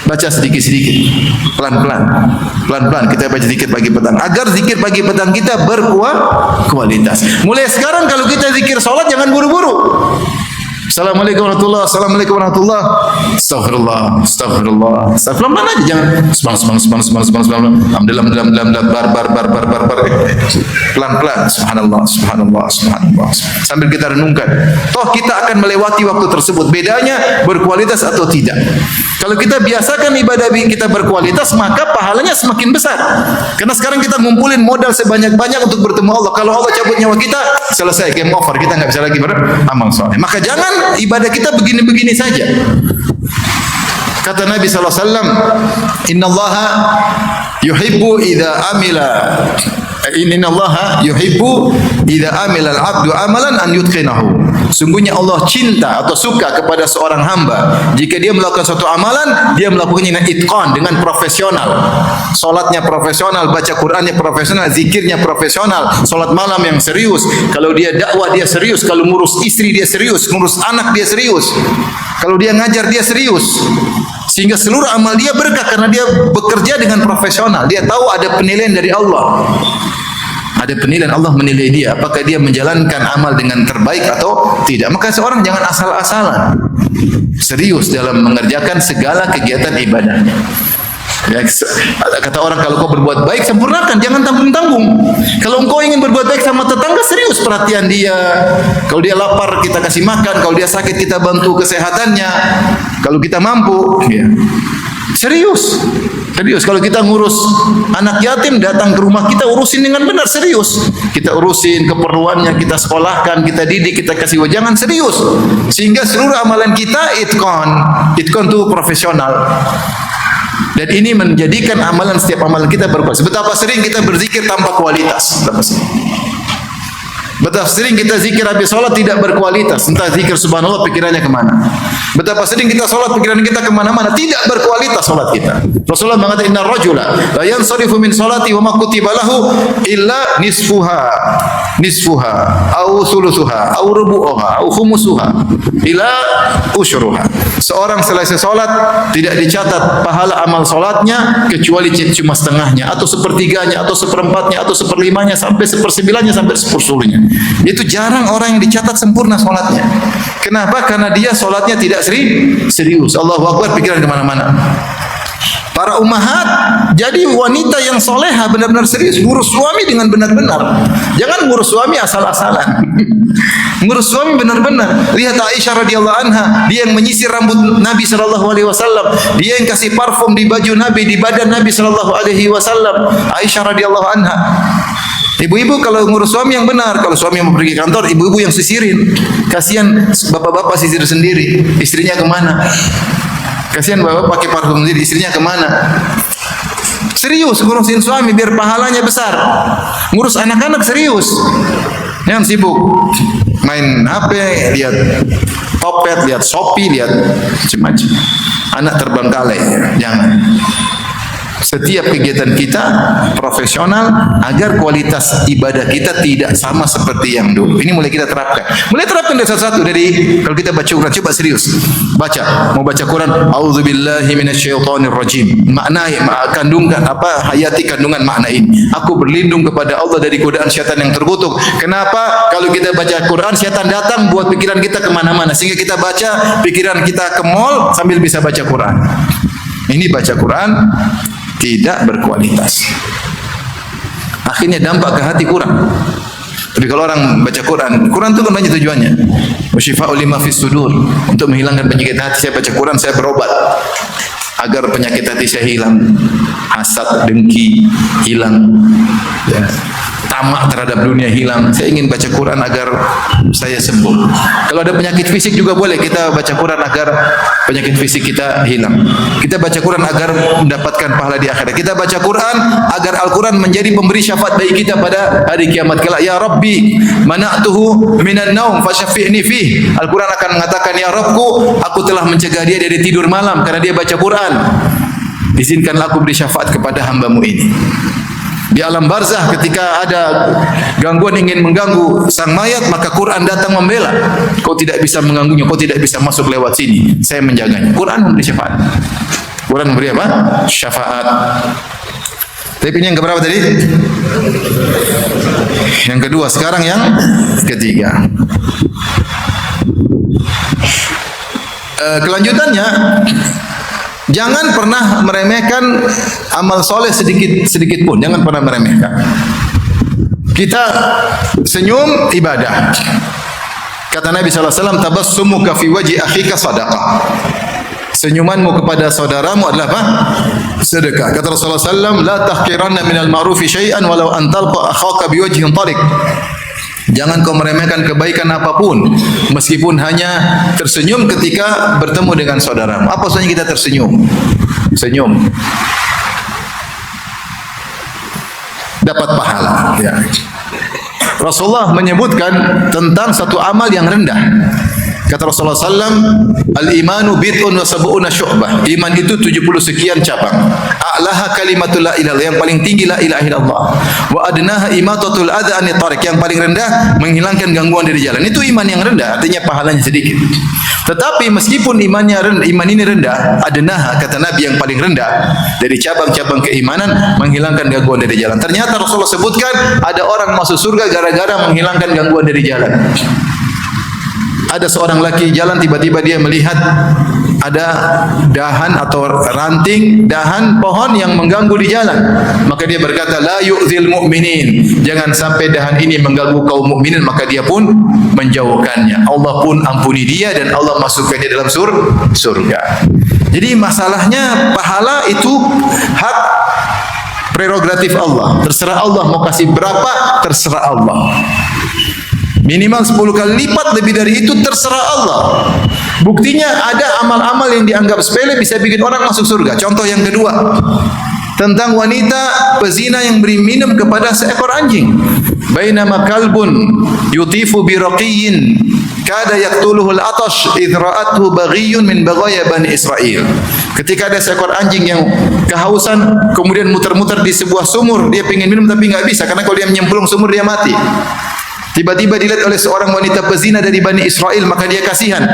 Baca sedikit-sedikit, pelan-pelan kita baca zikir pagi petang agar zikir pagi petang kita berkualitas. Mulai sekarang kalau kita zikir salat jangan buru-buru. Assalamualaikum warahmatullahi wabarakatuh. Assalamualaikum warahmatullahi wabarakatuh. Astagfirullah. Pelan-pelan aja, jangan subhanallah. Alhamdulillah. Bar. Pelan-pelan. Subhanallah. Sambil kita renungkan. Toh kita akan melewati waktu tersebut. Bedanya berkualitas atau tidak. Kalau kita biasakan ibadah kita berkualitas, maka pahalanya semakin besar. Karena sekarang kita ngumpulin modal sebanyak-banyak untuk bertemu Allah. Kalau Allah cabut nyawa kita, selesai, game over. Kita nggak bisa lagi beramal soleh. Maka jangan ibadah kita begini-begini saja. Kata Nabi SAW, Inna Allaha yuhibbu idha amila al-abdu amalan an yutqinahu. Sungguhnya Allah cinta atau suka kepada seorang hamba jika dia melakukan suatu amalan, dia melakukannya dengan itqan, dengan profesional. Salatnya profesional, baca Qurannya profesional, zikirnya profesional, salat malam yang serius. Kalau dia dakwah dia serius, kalau ngurus istri dia serius, ngurus anak dia serius. Kalau dia ngajar dia serius. Sehingga seluruh amal dia berkah karena dia bekerja dengan profesional. Dia tahu ada penilaian dari Allah. Ada penilaian Allah menilai dia apakah dia menjalankan amal dengan terbaik atau tidak. Maka seorang jangan asal-asalan, serius dalam mengerjakan segala kegiatan ibadahnya. Ya, kata orang kalau kau berbuat baik sempurnakan, jangan tanggung-tanggung. Kalau engkau ingin berbuat baik sama tetangga, serius perhatian dia. Kalau dia lapar kita kasih makan, kalau dia sakit kita bantu kesehatannya. Kalau kita mampu, ya. Serius. Kalau kita ngurus anak yatim datang ke rumah kita urusin dengan benar, serius. Kita urusin keperluannya, kita sekolahkan, kita didik, kita kasih wajangan, serius. Sehingga seluruh amalan kita itqan itu profesional. Dan ini menjadikan amalan setiap amalan kita berkualitas. Betapa sering kita berzikir tanpa kualitas. Betapa sering kita zikir habis sholat tidak berkualitas. Entah zikir subhanallah pikirannya kemana. Betapa sering kita sholat pikiran kita kemana-mana. Tidak berkualitas sholat kita. Rasulullah mengatakan inna rajula la yansarifu min sholati wa ma kutiba lahu illa nisfuha au thuluthuha au rubu'uha au khumusuha ila usyruha. Seorang selesai sholat tidak dicatat pahala amal sholatnya kecuali cuma setengahnya atau sepertiganya atau seperempatnya atau seperlimanya sampai sepersembilannya sampai sepersuluhnya. Itu jarang orang yang dicatat sempurna sholatnya. Kenapa? Karena dia sholatnya tidak serius. Allahu Akbar pikiran kemana-mana. Para ummahat jadi wanita yang soleha benar-benar serius ngurus suami dengan benar-benar. Jangan ngurus suami asal-asalan. Ngurus suami benar-benar. Lihat Aisyah radhiyallahu anha, dia yang menyisir rambut Nabi sallallahu alaihi wasallam, dia yang kasih parfum di baju Nabi, di badan Nabi sallallahu alaihi wasallam. Aisyah radhiyallahu anha. Ibu-ibu kalau ngurus suami yang benar, kalau suami mau pergi kantor, ibu-ibu yang sisirin. Kasihan bapak-bapak sisir sendiri, istrinya kemana? Kasihan bapak pakai parfum sendiri, istrinya kemana? Serius ngurusin suami biar pahalanya besar. Ngurus anak-anak serius. Jangan sibuk main HP, lihat Topet, lihat Shopee, lihat macam-macam. Anak terbengkalai, jangan. Setiap kegiatan kita profesional agar kualitas ibadah kita tidak sama seperti yang dulu. Ini mulai kita terapkan. Mulai terapkan dari satu-satu. Dari kalau kita baca Quran, coba serius. Baca, mau baca Quran, auzubillahi minasyaitonirrajim. Makna kandungan hayati kandungan makna ini. Aku berlindung kepada Allah dari godaan syaitan yang terkutuk. Kenapa? Kalau kita baca Quran, syaitan datang buat pikiran kita kemana-mana. Sehingga kita baca, pikiran kita ke mall sambil bisa baca Quran. Ini baca Quran tidak berkualitas. Akhirnya dampak ke hati kurang. Jadi kalau orang baca Quran itu kan banyak tujuannya. Wasyifa'u lima fis sudur, untuk menghilangkan penyakit hati. Saya baca Quran, saya berobat agar penyakit hati saya hilang. Hasad, dengki hilang. Ya. tamak terhadap dunia hilang. Saya ingin baca Quran agar saya sembuh. Kalau ada penyakit fisik juga boleh kita baca Quran agar penyakit fisik kita hilang. Kita baca Quran agar mendapatkan pahala di akhirat. Kita baca Quran agar Al-Quran menjadi pemberi syafaat bagi kita pada hari kiamat kelak. Ya Rabbi, mana'tuhu minan naum fasyafi'ni fih. Al-Quran akan mengatakan, ya Rabbku, aku telah mencegah dia dari tidur malam karena dia baca Quran. Izinkanlah aku beri syafaat kepada hamba-Mu ini. Di alam barzah ketika ada gangguan ingin mengganggu sang mayat, maka Quran datang membela. Kau tidak bisa mengganggunya, kau tidak bisa masuk lewat sini. Saya menjaganya. Quran memberi syafaat. Quran memberi apa? Syafaat. Tapi ini yang keberapa tadi? Yang kedua. Sekarang yang ketiga. Kelanjutannya, jangan pernah meremehkan amal soleh sedikit pun. Jangan pernah meremehkan. Kita senyum ibadah. Kata Nabi SAW, tabassumuka fi wajhi akhika sadaqah. Senyumanmu kepada saudaramu adalah apa? Sedekah. Kata Rasulullah SAW, la tahqiranna minal ma'rufi syai'an walau an talqa akhaka biwajhin tariq. Jangan kau meremehkan kebaikan apapun, meskipun hanya tersenyum ketika bertemu dengan saudaramu. Apa maksudnya kita tersenyum? Senyum dapat pahala. Ya. Rasulullah menyebutkan tentang satu amal yang rendah. Kata Rasulullah SAW, al-imanu bid'un wa sab'una syu'bah. Iman itu 70 sekian cabang. A'laha kalimatul la ilaha, yang paling tinggi la ilaha illallah. Wa adnaha imatatul adha anit tariq, yang paling rendah menghilangkan gangguan dari jalan. Itu iman yang rendah, artinya pahalanya sedikit. Tetapi meskipun imannya rendah, iman ini rendah, adnaha kata Nabi yang paling rendah dari cabang-cabang keimanan menghilangkan gangguan dari jalan. Ternyata Rasulullah sebutkan ada orang masuk surga gara-gara menghilangkan gangguan dari jalan. Ada seorang laki jalan, tiba-tiba dia melihat ada dahan atau ranting dahan pohon yang mengganggu di jalan. Maka dia berkata, la yu'zil mu'minin. Jangan sampai dahan ini mengganggu kaum mukminin. Maka dia pun menjauhkannya. Allah pun ampuni dia dan Allah masukkan dia dalam surga. Jadi masalahnya pahala itu hak prerogatif Allah. Terserah Allah mau kasih berapa, terserah Allah. Minimal 10 kali lipat, lebih dari itu terserah Allah. Buktinya ada amal-amal yang dianggap sepele bisa bikin orang masuk surga. Contoh yang kedua, tentang wanita pezina yang beri minum kepada seekor anjing. Bainama kalbun yutifu bi raqiyyin kada yaqtuluhu al-atash idh ra'athu baghiyun min baghaya bani Israil. Ketika ada seekor anjing yang kehausan kemudian muter-muter di sebuah sumur, dia ingin minum tapi enggak bisa karena kalau dia menyemplung sumur dia mati. Tiba-tiba dilihat oleh seorang wanita pezina dari Bani Israel, maka dia kasihan.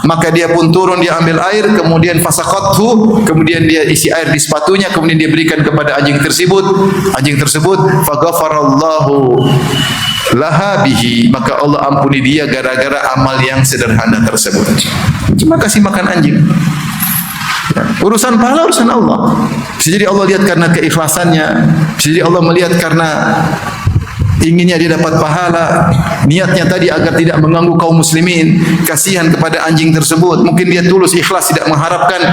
Maka dia pun turun, dia ambil air, kemudian fasaqathu, kemudian dia isi air di sepatunya, kemudian dia berikan kepada anjing tersebut. Anjing tersebut faghafarallahu laha bihi, maka Allah ampuni dia gara-gara amal yang sederhana tersebut. Cuma kasih makan anjing. Urusan pahala urusan Allah. Bisa jadi Allah lihat karena keikhlasannya, bisa jadi Allah melihat karena inginnya dia dapat pahala, niatnya tadi agar tidak mengganggu kaum muslimin, kasihan kepada anjing tersebut. Mungkin dia tulus ikhlas, tidak mengharapkan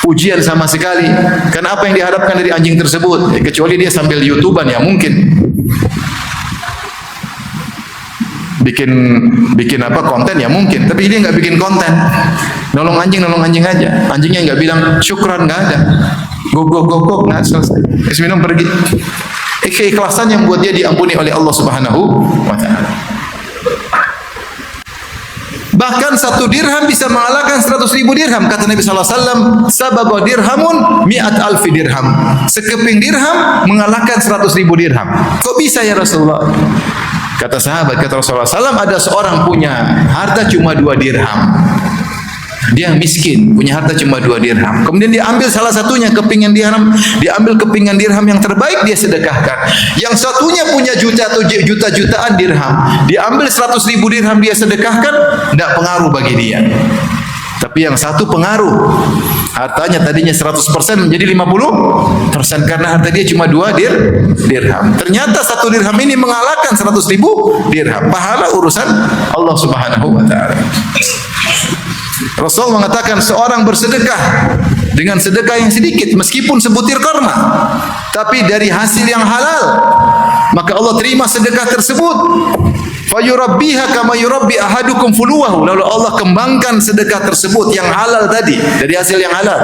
pujian sama sekali. Karena apa yang diharapkan dari anjing tersebut? Kecuali dia sambil YouTuber ya mungkin bikin apa konten ya mungkin, tapi dia nggak bikin konten, nolong anjing aja. Anjingnya nggak bilang syukran, nggak ada, gogok nggak selesai, minum pergi. Keikhlasan yang buat dia diampuni oleh Allah Subhanahu wa taala. Bahkan 1 dirham bisa mengalahkan 100.000 dirham. Kata Nabi sallallahu alaihi wasallam, sababa dirhamun mi'at alfi dirham. Sekeping dirham mengalahkan 100.000 dirham. Kok bisa ya Rasulullah? Kata sahabat, kata Rasulullah SAW, ada seorang punya harta cuma 2 dirham. Dia miskin, punya harta cuma 2 dirham. Kemudian dia ambil salah satunya, kepingan dirham, diambil kepingan dirham yang terbaik, dia sedekahkan. Yang satunya punya juta atau juta-jutaan dirham, diambil 100.000 dirham dia sedekahkan, tidak pengaruh bagi dia. Tapi yang satu pengaruh. Hartanya tadinya 100% menjadi 50% karena harta dia cuma 2 dirham. Ternyata 1 dirham ini mengalahkan 100.000 dirham. Pahala urusan Allah Subhanahu wa taala. Rasul mengatakan seorang bersedekah dengan sedekah yang sedikit meskipun sebutir kurma, tapi dari hasil yang halal, maka Allah terima sedekah tersebut. Fayurabbiha kama yurabbi ahadukum fuluwahu. Lalu Allah kembangkan sedekah tersebut yang halal tadi dari hasil yang halal,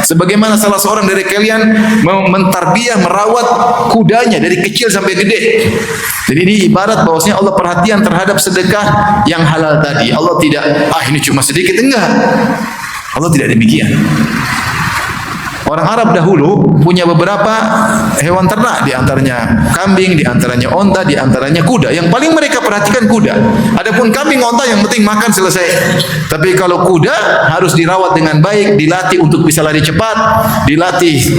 sebagaimana salah seorang dari kalian mentarbiyah, merawat kudanya dari kecil sampai gede. Jadi ini ibarat bahwasanya Allah perhatian terhadap sedekah yang halal tadi. Allah tidak, ini cuma sedikit, enggak. Allah tidak demikian. Orang Arab dahulu punya beberapa hewan ternak, di antaranya kambing, di antaranya onta, di antaranya kuda. Yang paling mereka perhatikan kuda. Adapun kambing, onta yang penting makan selesai. Tapi kalau kuda harus dirawat dengan baik, dilatih untuk bisa lari cepat, dilatih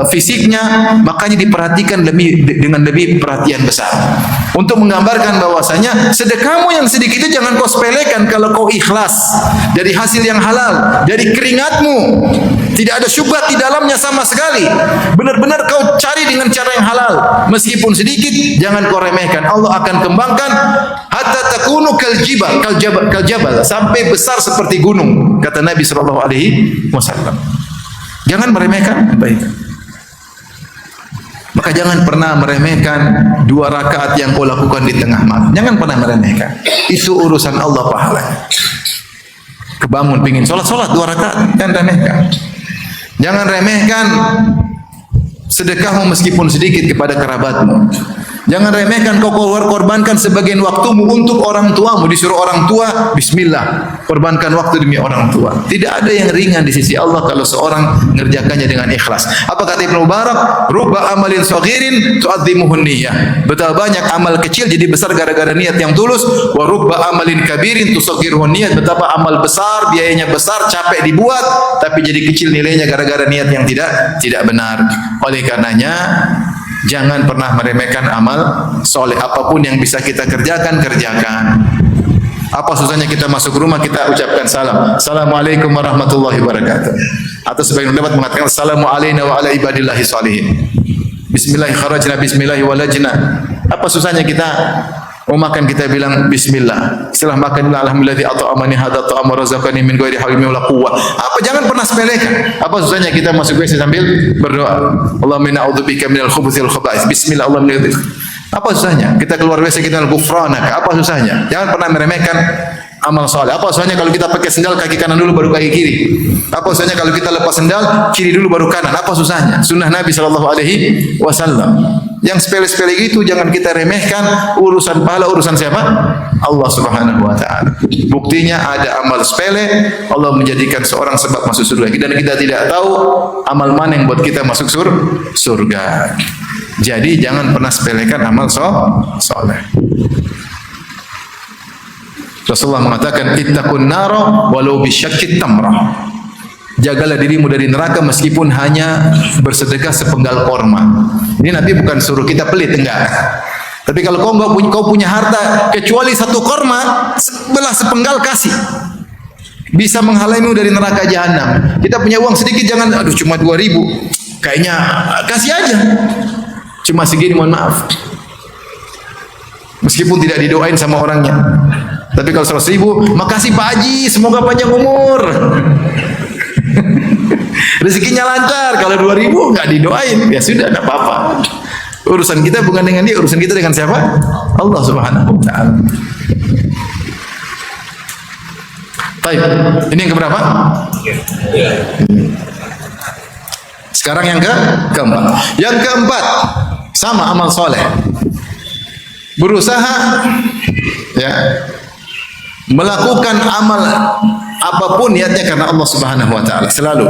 fisiknya, makanya diperhatikan dengan lebih perhatian besar. Untuk menggambarkan bahwasanya sedekahmu yang sedikit itu jangan kau sepelekan kalau kau ikhlas dari hasil yang halal, dari keringatmu. Tidak ada syubhat di dalamnya sama sekali. Benar-benar kau cari dengan cara yang halal, meskipun sedikit, jangan kau remehkan. Allah akan kembangkan hatta takunu kaljabal, sampai besar seperti gunung, kata Nabi SAW. Jangan meremehkan kebaikan. Maka jangan pernah meremehkan 2 rakaat yang kau lakukan di tengah malam. Jangan pernah meremehkan. Itu urusan Allah pahalanya. Kebangun pingin solat 2 rakaat, jangan remehkan. Jangan remehkan sedekahmu meskipun sedikit kepada kerabatmu. Jangan remehkan kau korbankan sebagian waktumu untuk orang tuamu. Disuruh orang tua, bismillah, korbankan waktu demi orang tua. Tidak ada yang ringan di sisi Allah kalau seorang mengerjakannya dengan ikhlas. Apa kata Ibnu Mubarak? Rubba amalin saghirin tu'azzimuhun niyyah. Betapa banyak amal kecil jadi besar gara-gara niat yang tulus. Wa rubba amalin kabirin tusaghiruhun niyyah. Betapa amal besar, biayanya besar, capek dibuat, tapi jadi kecil nilainya gara-gara niat yang tidak benar. Oleh karenanya, jangan pernah meremehkan amal soleh. Apapun yang bisa kita kerjakan, kerjakan. Apa susahnya kita masuk rumah, kita ucapkan salam. Assalamualaikum warahmatullahi wabarakatuh. Atau sebagian pendapat mengatakan assalamu alayna wa ala ibadillahi shalihin. Bismillahi kharajna, bismillahi walajna. Apa susahnya kita mau makan, kita bilang bismillah. Setelah makan, alhamdulillah at'amani hadza ta'am wa razaqani min ghairi hawli wala quwwah. Apa, jangan pernah sepelekan. Apa susahnya kita masuk WC sambil berdoa, Allahumma inna a'udzubika minal khubuthi wal khaba'ith. Bismillah, Allahumma. Apa susahnya? Kita keluar WC kita ghufranaka. Apa susahnya? Jangan pernah meremehkan amal soleh. Apa usahanya kalau kita pakai sendal kaki kanan dulu baru kaki kiri? Apa usahanya kalau kita lepas sendal kiri dulu baru kanan? Apa susahnya? Sunnah Nabi SAW. Yang sepele-sepele itu jangan kita remehkan. Urusan pahala urusan siapa? Allah Subhanahu wa taala. Buktinya ada amal sepele Allah menjadikan seorang sebab masuk surga, dan kita tidak tahu amal mana yang buat kita masuk surga. Jadi jangan pernah sepelekan amal soleh. Rasulullah mengatakan ittaqun nara walau bisyaqqit tamrah. Jagalah dirimu dari neraka meskipun hanya bersedekah sepenggal korma. Ini Nabi bukan suruh kita pelit, enggak. Tapi kalau kau punya harta kecuali 1 korma, belah sepenggal kasih. Bisa menghalaimu dari neraka jahanam. Kita punya uang sedikit, jangan aduh cuma 2.000. Kayaknya kasih aja. Cuma segini, mohon maaf. Meskipun tidak didoain sama orangnya. Tapi kalau 100.000, makasih Pak Haji, semoga panjang umur. Rezekinya lancar. Kalau 2.000 nggak didoain, ya sudah, tidak apa-apa. Urusan kita bukan dengan dia, urusan kita dengan siapa? Allah Subhanahu wa taala. Baik, ini yang keberapa? Sekarang yang keempat. Yang keempat, sama amal soleh. Berusaha ya melakukan amal apapun niatnya karena Allah Subhanahu wa taala. Selalu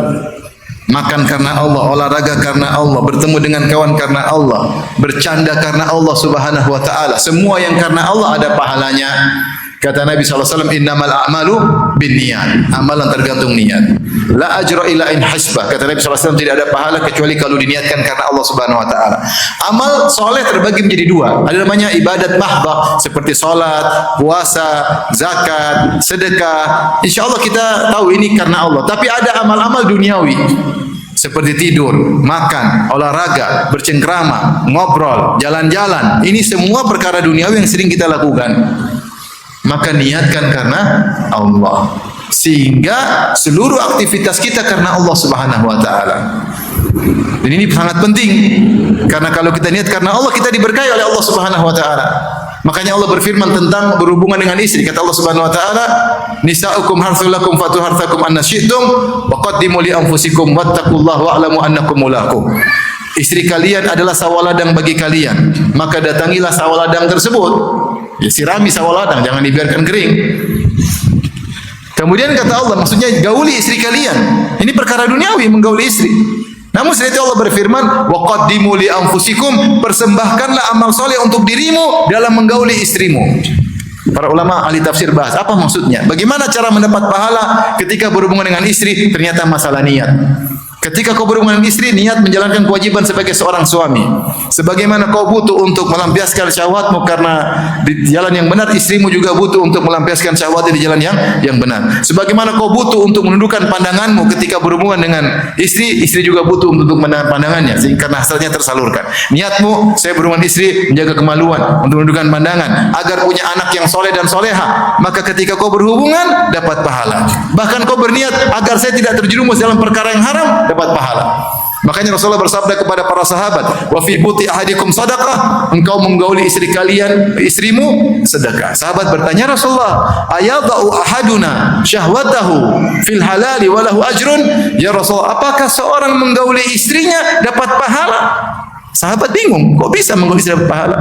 makan karena Allah, olahraga karena Allah, bertemu dengan kawan karena Allah, bercanda karena Allah Subhanahu wa taala. Semua yang karena Allah ada pahalanya. Kata Nabi SAW, innamal a'malu binniyat. Amalan tergantung niat. La ajra illa in hasbah. Kata Nabi SAW, tidak ada pahala kecuali kalau diniatkan karena Allah Subhanahu wa taala. Amal soleh terbagi menjadi 2. Ada namanya ibadat mahdah seperti salat, puasa, zakat, sedekah. Insyaallah kita tahu ini karena Allah. Tapi ada amal-amal duniawi seperti tidur, makan, olahraga, bercengkrama, ngobrol, jalan-jalan. Ini semua perkara duniawi yang sering kita lakukan. Maka niatkan karena Allah. Sehingga seluruh aktivitas kita karena Allah Subhanahu wa taala. Dan ini sangat penting, karena kalau kita niat karena Allah, kita diberkahi oleh Allah Subhanahu wa taala. Makanya Allah berfirman tentang berhubungan dengan istri. Kata Allah Subhanahu wa taala, "Nisa'ukum harthul lakum fatu harthakum anna syi'tum wa qaddimu li anfusikum wattaqullaha wa'lamu annakum mulaqu." Istri kalian adalah sawaladang bagi kalian, maka datangilah sawaladang tersebut. Ya, sirami sawaladang, jangan dibiarkan kering. Kemudian kata Allah, maksudnya gauli istri kalian. Ini perkara duniawi, menggauli istri. Namun setelah itu Allah berfirman, wa qaddimu li anfusikum, persembahkanlah amal soleh untuk dirimu dalam menggauli istrimu. Para ulama ahli tafsir bahas apa maksudnya. Bagaimana cara mendapat pahala ketika berhubungan dengan istri? Ternyata masalah niat. Ketika kau berhubungan dengan istri, niat menjalankan kewajiban sebagai seorang suami. Sebagaimana kau butuh untuk melampiaskan syahwatmu karena di jalan yang benar, istrimu juga butuh untuk melampiaskan syahwatnya di jalan yang benar. Sebagaimana kau butuh untuk menundukkan pandanganmu ketika berhubungan dengan istri, istri juga butuh untuk menahan pandangannya karena hasilnya tersalurkan. Niatmu, saya berhubungan istri menjaga kemaluan, untuk menundukkan pandangan, agar punya anak yang soleh dan soleha. Maka ketika kau berhubungan, dapat pahala. Bahkan kau berniat agar saya tidak terjerumus dalam perkara yang haram, dapat pahala. Makanya Rasulullah bersabda kepada para sahabat, "Wa fi buti ahadikum sadaqah." Engkau menggauli istri kalian, istrimu sedekah. Sahabat bertanya, "Rasulullah, ayadau ahaduna syahwatahu fil halali wa lahu ajrun?" Ya Rasulullah, apakah seorang menggauli istrinya dapat pahala? Sahabat bingung, kok bisa menggauli istri dapat pahala?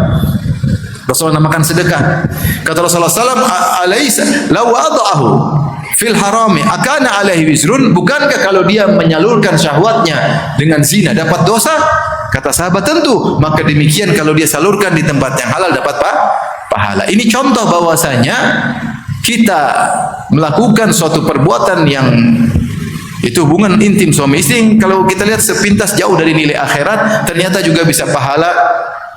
Rasulullah namakan sedekah. Kata Rasulullah SAW, "Alaisa law wada'ahu fil harami akana alaihi wizrun?" Bukankah kalau dia menyalurkan syahwatnya dengan zina dapat dosa? Kata sahabat, tentu. Maka demikian kalau dia salurkan di tempat yang halal dapat pahala. Ini contoh bahwasanya kita melakukan suatu perbuatan yang itu hubungan intim suami istri, kalau kita lihat sepintas jauh dari nilai akhirat, ternyata juga bisa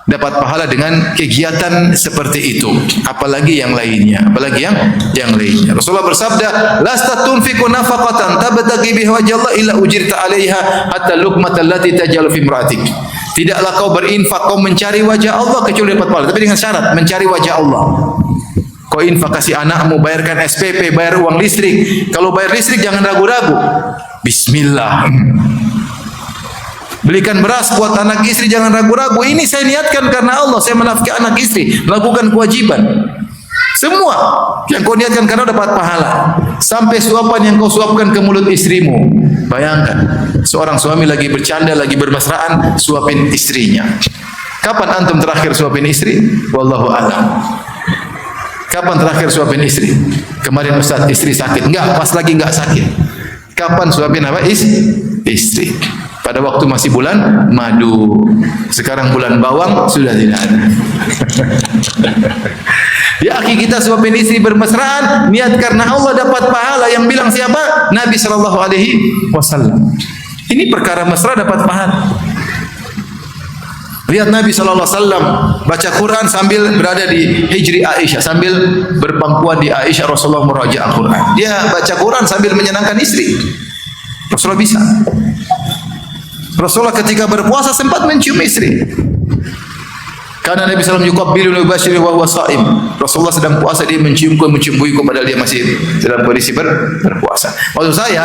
dapat pahala dengan kegiatan seperti itu. Apalagi yang lainnya, apalagi yang lainnya. Rasulullah bersabda, "Lasta tunfiqu nafaqatan tabtaghi biha wajhallah illa ujirta 'alaiha hatta luqmatal lati tajalu fi imratik." Tidaklah kau berinfak, kau mencari wajah Allah kecuali dapat pahala, tapi dengan syarat mencari wajah Allah. Kau infak kasih anakmu, bayarkan SPP, bayar uang listrik. Kalau bayar listrik jangan ragu-ragu. Bismillah. Belikan beras buat anak istri, jangan ragu-ragu. Ini saya niatkan karena Allah, saya menafkahi anak istri, melakukan kewajiban. Semua yang kau niatkan karena dapat pahala. Sampai suapan yang kau suapkan ke mulut istrimu. Bayangkan, seorang suami lagi bercanda, lagi bermesraan, suapin istrinya. Kapan antum terakhir suapin istri? Wallahu a'lam. Kapan terakhir suapin istri? Kemarin Ustaz, istri sakit. Enggak, pas lagi enggak sakit. Kapan suapin apa? Istri. Pada waktu masih bulan madu. Sekarang bulan bawang sudah tidak ada. Ya akhi, kita suapin istri bermesraan, niat karena Allah dapat pahala. Yang bilang siapa? Nabi SAW. Ini perkara mesra dapat pahala. Lihat Nabi SAW baca Quran sambil berada di hijri Aisyah, sambil berpangkuan di Aisyah. Rasulullah merajaah Quran. Dia baca Quran sambil menyenangkan istri. Rasulullah bisa. Rasulullah ketika berpuasa sempat mencium istri. Karena Nabi SAW yuqabbilu wa yubashiru wa huwa sha'im. Rasulullah sedang puasa, dia mencium-buiku padahal dia masih dalam kondisi berpuasa. Maksud saya,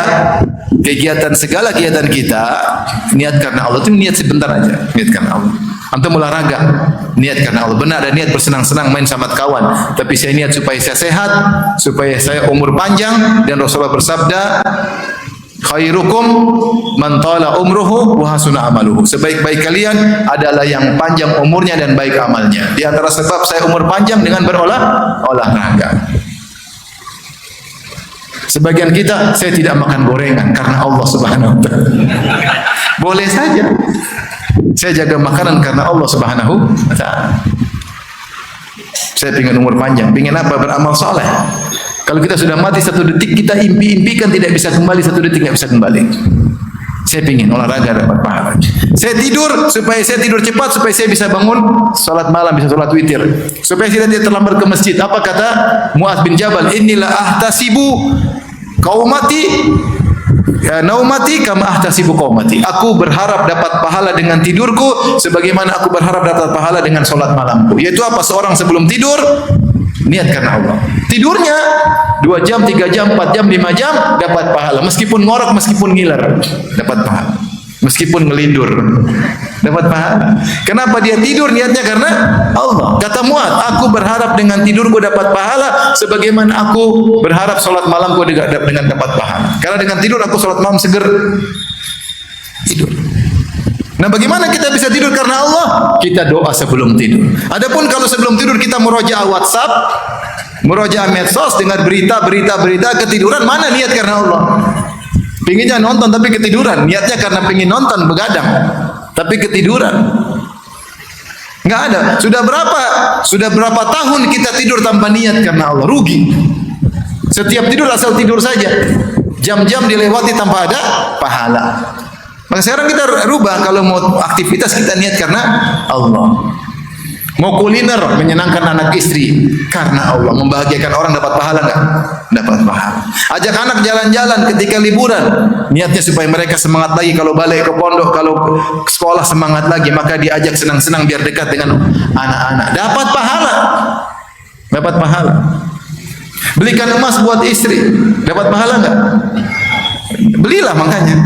segala kegiatan kita niat karena Allah, itu niat sebentar aja, niat karena Allah. Antum olahraga, niat karena Allah. Benar ada niat bersenang-senang main sama kawan, tapi saya niat supaya saya sehat, supaya saya umur panjang, dan Rasulullah bersabda, khairukum man tala umruhu wa hasuna amaluhu. Sebaik-baik kalian adalah yang panjang umurnya dan baik amalnya. Di antara sebab saya umur panjang dengan olahraga. Sebagian kita, saya tidak makan gorengan karena Allah Subhanahu wa taala. Boleh saja. Saya jaga makanan karena Allah Subhanahu wa taala. Saya ingin umur panjang, ingin apa? Beramal saleh. Kalau kita sudah mati 1 detik, kita impikan tidak bisa kembali, 1 detik tidak bisa kembali. Saya ingin olahraga dapat pahala. Saya tidur supaya saya tidur cepat, supaya saya bisa bangun salat malam, bisa salat witir, supaya saya tidak terlambat ke masjid. Apa kata Mu'adz bin Jabal? Inilah ahtasibu qaumati ya naumati kama ahtasibu qaumati. Aku berharap dapat pahala dengan tidurku sebagaimana aku berharap dapat pahala dengan salat malamku. Yaitu apa? Seorang sebelum tidur niat karena Allah. Tidurnya 2 jam, 3 jam, 4 jam, 5 jam dapat pahala. Meskipun ngorok, meskipun ngiler, dapat pahala. Meskipun ngelindur, dapat pahala. Kenapa dia tidur? Niatnya karena Allah. Kata Mu'adz, aku berharap dengan tidurku dapat pahala sebagaimana aku berharap salat malamku dengan dapat pahala. Karena dengan tidur aku salat malam seger. Tidur. Nah, bagaimana kita bisa tidur karena Allah? Kita doa sebelum tidur. Adapun kalau sebelum tidur kita murojaah WhatsApp, murojaah medsos, dengar berita ketiduran, mana niat karena Allah? Pinginnya nonton tapi ketiduran, niatnya karena pingin nonton begadang, tapi ketiduran. Nggak ada. Sudah berapa tahun kita tidur tanpa niat karena Allah? Rugi. Setiap tidur asal tidur saja. Jam-jam dilewati tanpa ada pahala. Maka sekarang kita rubah, kalau mau aktivitas kita niat karena Allah. Mau kuliner, menyenangkan anak istri karena Allah, membahagiakan orang, dapat pahala enggak? Dapat pahala. Ajak anak jalan-jalan ketika liburan, niatnya supaya mereka semangat lagi kalau balik ke pondok, kalau sekolah semangat lagi, maka diajak senang-senang biar dekat dengan anak-anak. Dapat pahala. Dapat pahala. Belikan emas buat istri, dapat pahala enggak? Belilah makanya.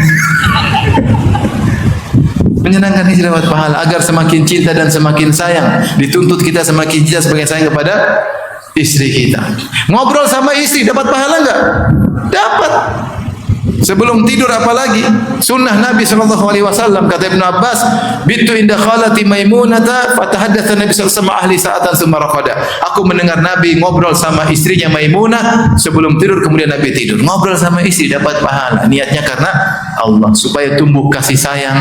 Menyenangkan istri dapat pahala, agar semakin cinta dan semakin sayang. Dituntut kita semakin cinta, semakin sayang kepada istri kita. Ngobrol sama istri dapat pahala enggak? Dapat. Sebelum tidur apalagi? Sunnah Nabi SAW, kata Ibnu Abbas, bitu inda khalati Maimunata fatahaddatsa Nabi SAW ahli sa'atan tsumma raqada. Aku mendengar Nabi ngobrol sama istrinya Maimunah sebelum tidur, kemudian Nabi tidur. Ngobrol sama istri dapat pahala. Niatnya karena Allah, supaya tumbuh kasih sayang.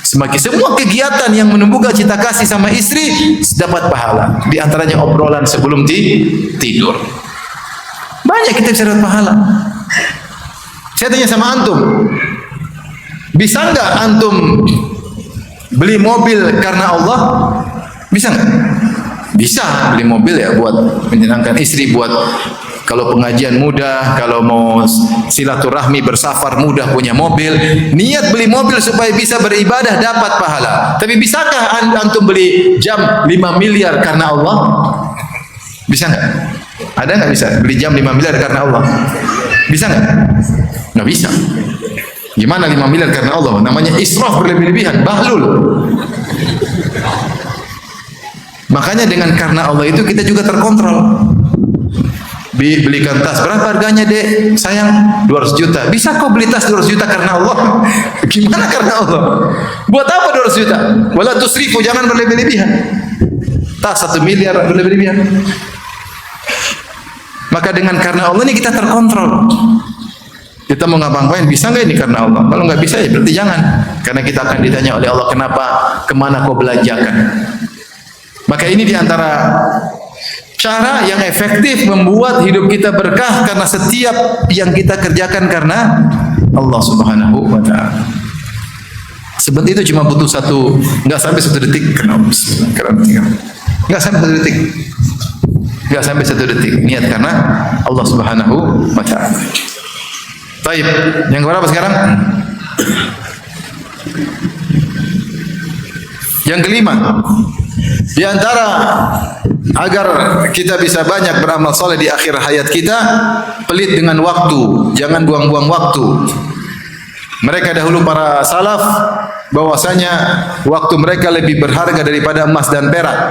Semakin semua kegiatan yang menumbuhkan cinta kasih sama istri dapat pahala. Di antaranya obrolan sebelum tidur. Banyak kita bisa dapat pahala. Saya tanya sama antum, bisa enggak antum beli mobil karena Allah? Bisa enggak? Bisa beli mobil ya buat menyenangkan istri, buat kalau pengajian mudah, kalau mau silaturahmi bersafar mudah punya mobil. Niat beli mobil supaya bisa beribadah dapat pahala. Tapi bisakah antum beli jam 5 miliar karena Allah? Bisa enggak? Ada enggak bisa beli jam 5 miliar karena Allah? Bisa enggak? Enggak bisa. Gimana 5 miliar karena Allah? Namanya israf, berlebih-lebihan, bahlul. Makanya dengan karena Allah itu kita juga terkontrol. Belikan tas, berapa harganya dek? Sayang 200 juta. Bisa kau beli tas 200 juta karena Allah? Gimana karena Allah? Buat apa 200 juta? Wala tusrifu, jangan berlebih-lebihan. Tas 1 miliar berlebih-lebihan. Maka dengan karena Allah ini kita terkontrol. Kita mau ngapa-ngapain, bisa nggak ini karena Allah? Kalau nggak bisa ya berarti jangan. Karena kita akan ditanya oleh Allah, kenapa, kemana kau belanjakan? Maka ini diantara cara yang efektif membuat hidup kita berkah, karena setiap yang kita kerjakan karena Allah Subhanahu wa Ta'ala. Seperti itu cuma butuh nggak sampai 1 detik karena nggak sampai 1 detik, nggak sampai 1 detik niat karena Allah Subhanahu wa Ta'ala. Baik, yang keberapa sekarang? Yang kelima, di antara agar kita bisa banyak beramal soleh di akhir hayat kita, pelit dengan waktu, jangan buang-buang waktu. Mereka dahulu para salaf bahwasanya waktu mereka lebih berharga daripada emas dan perak.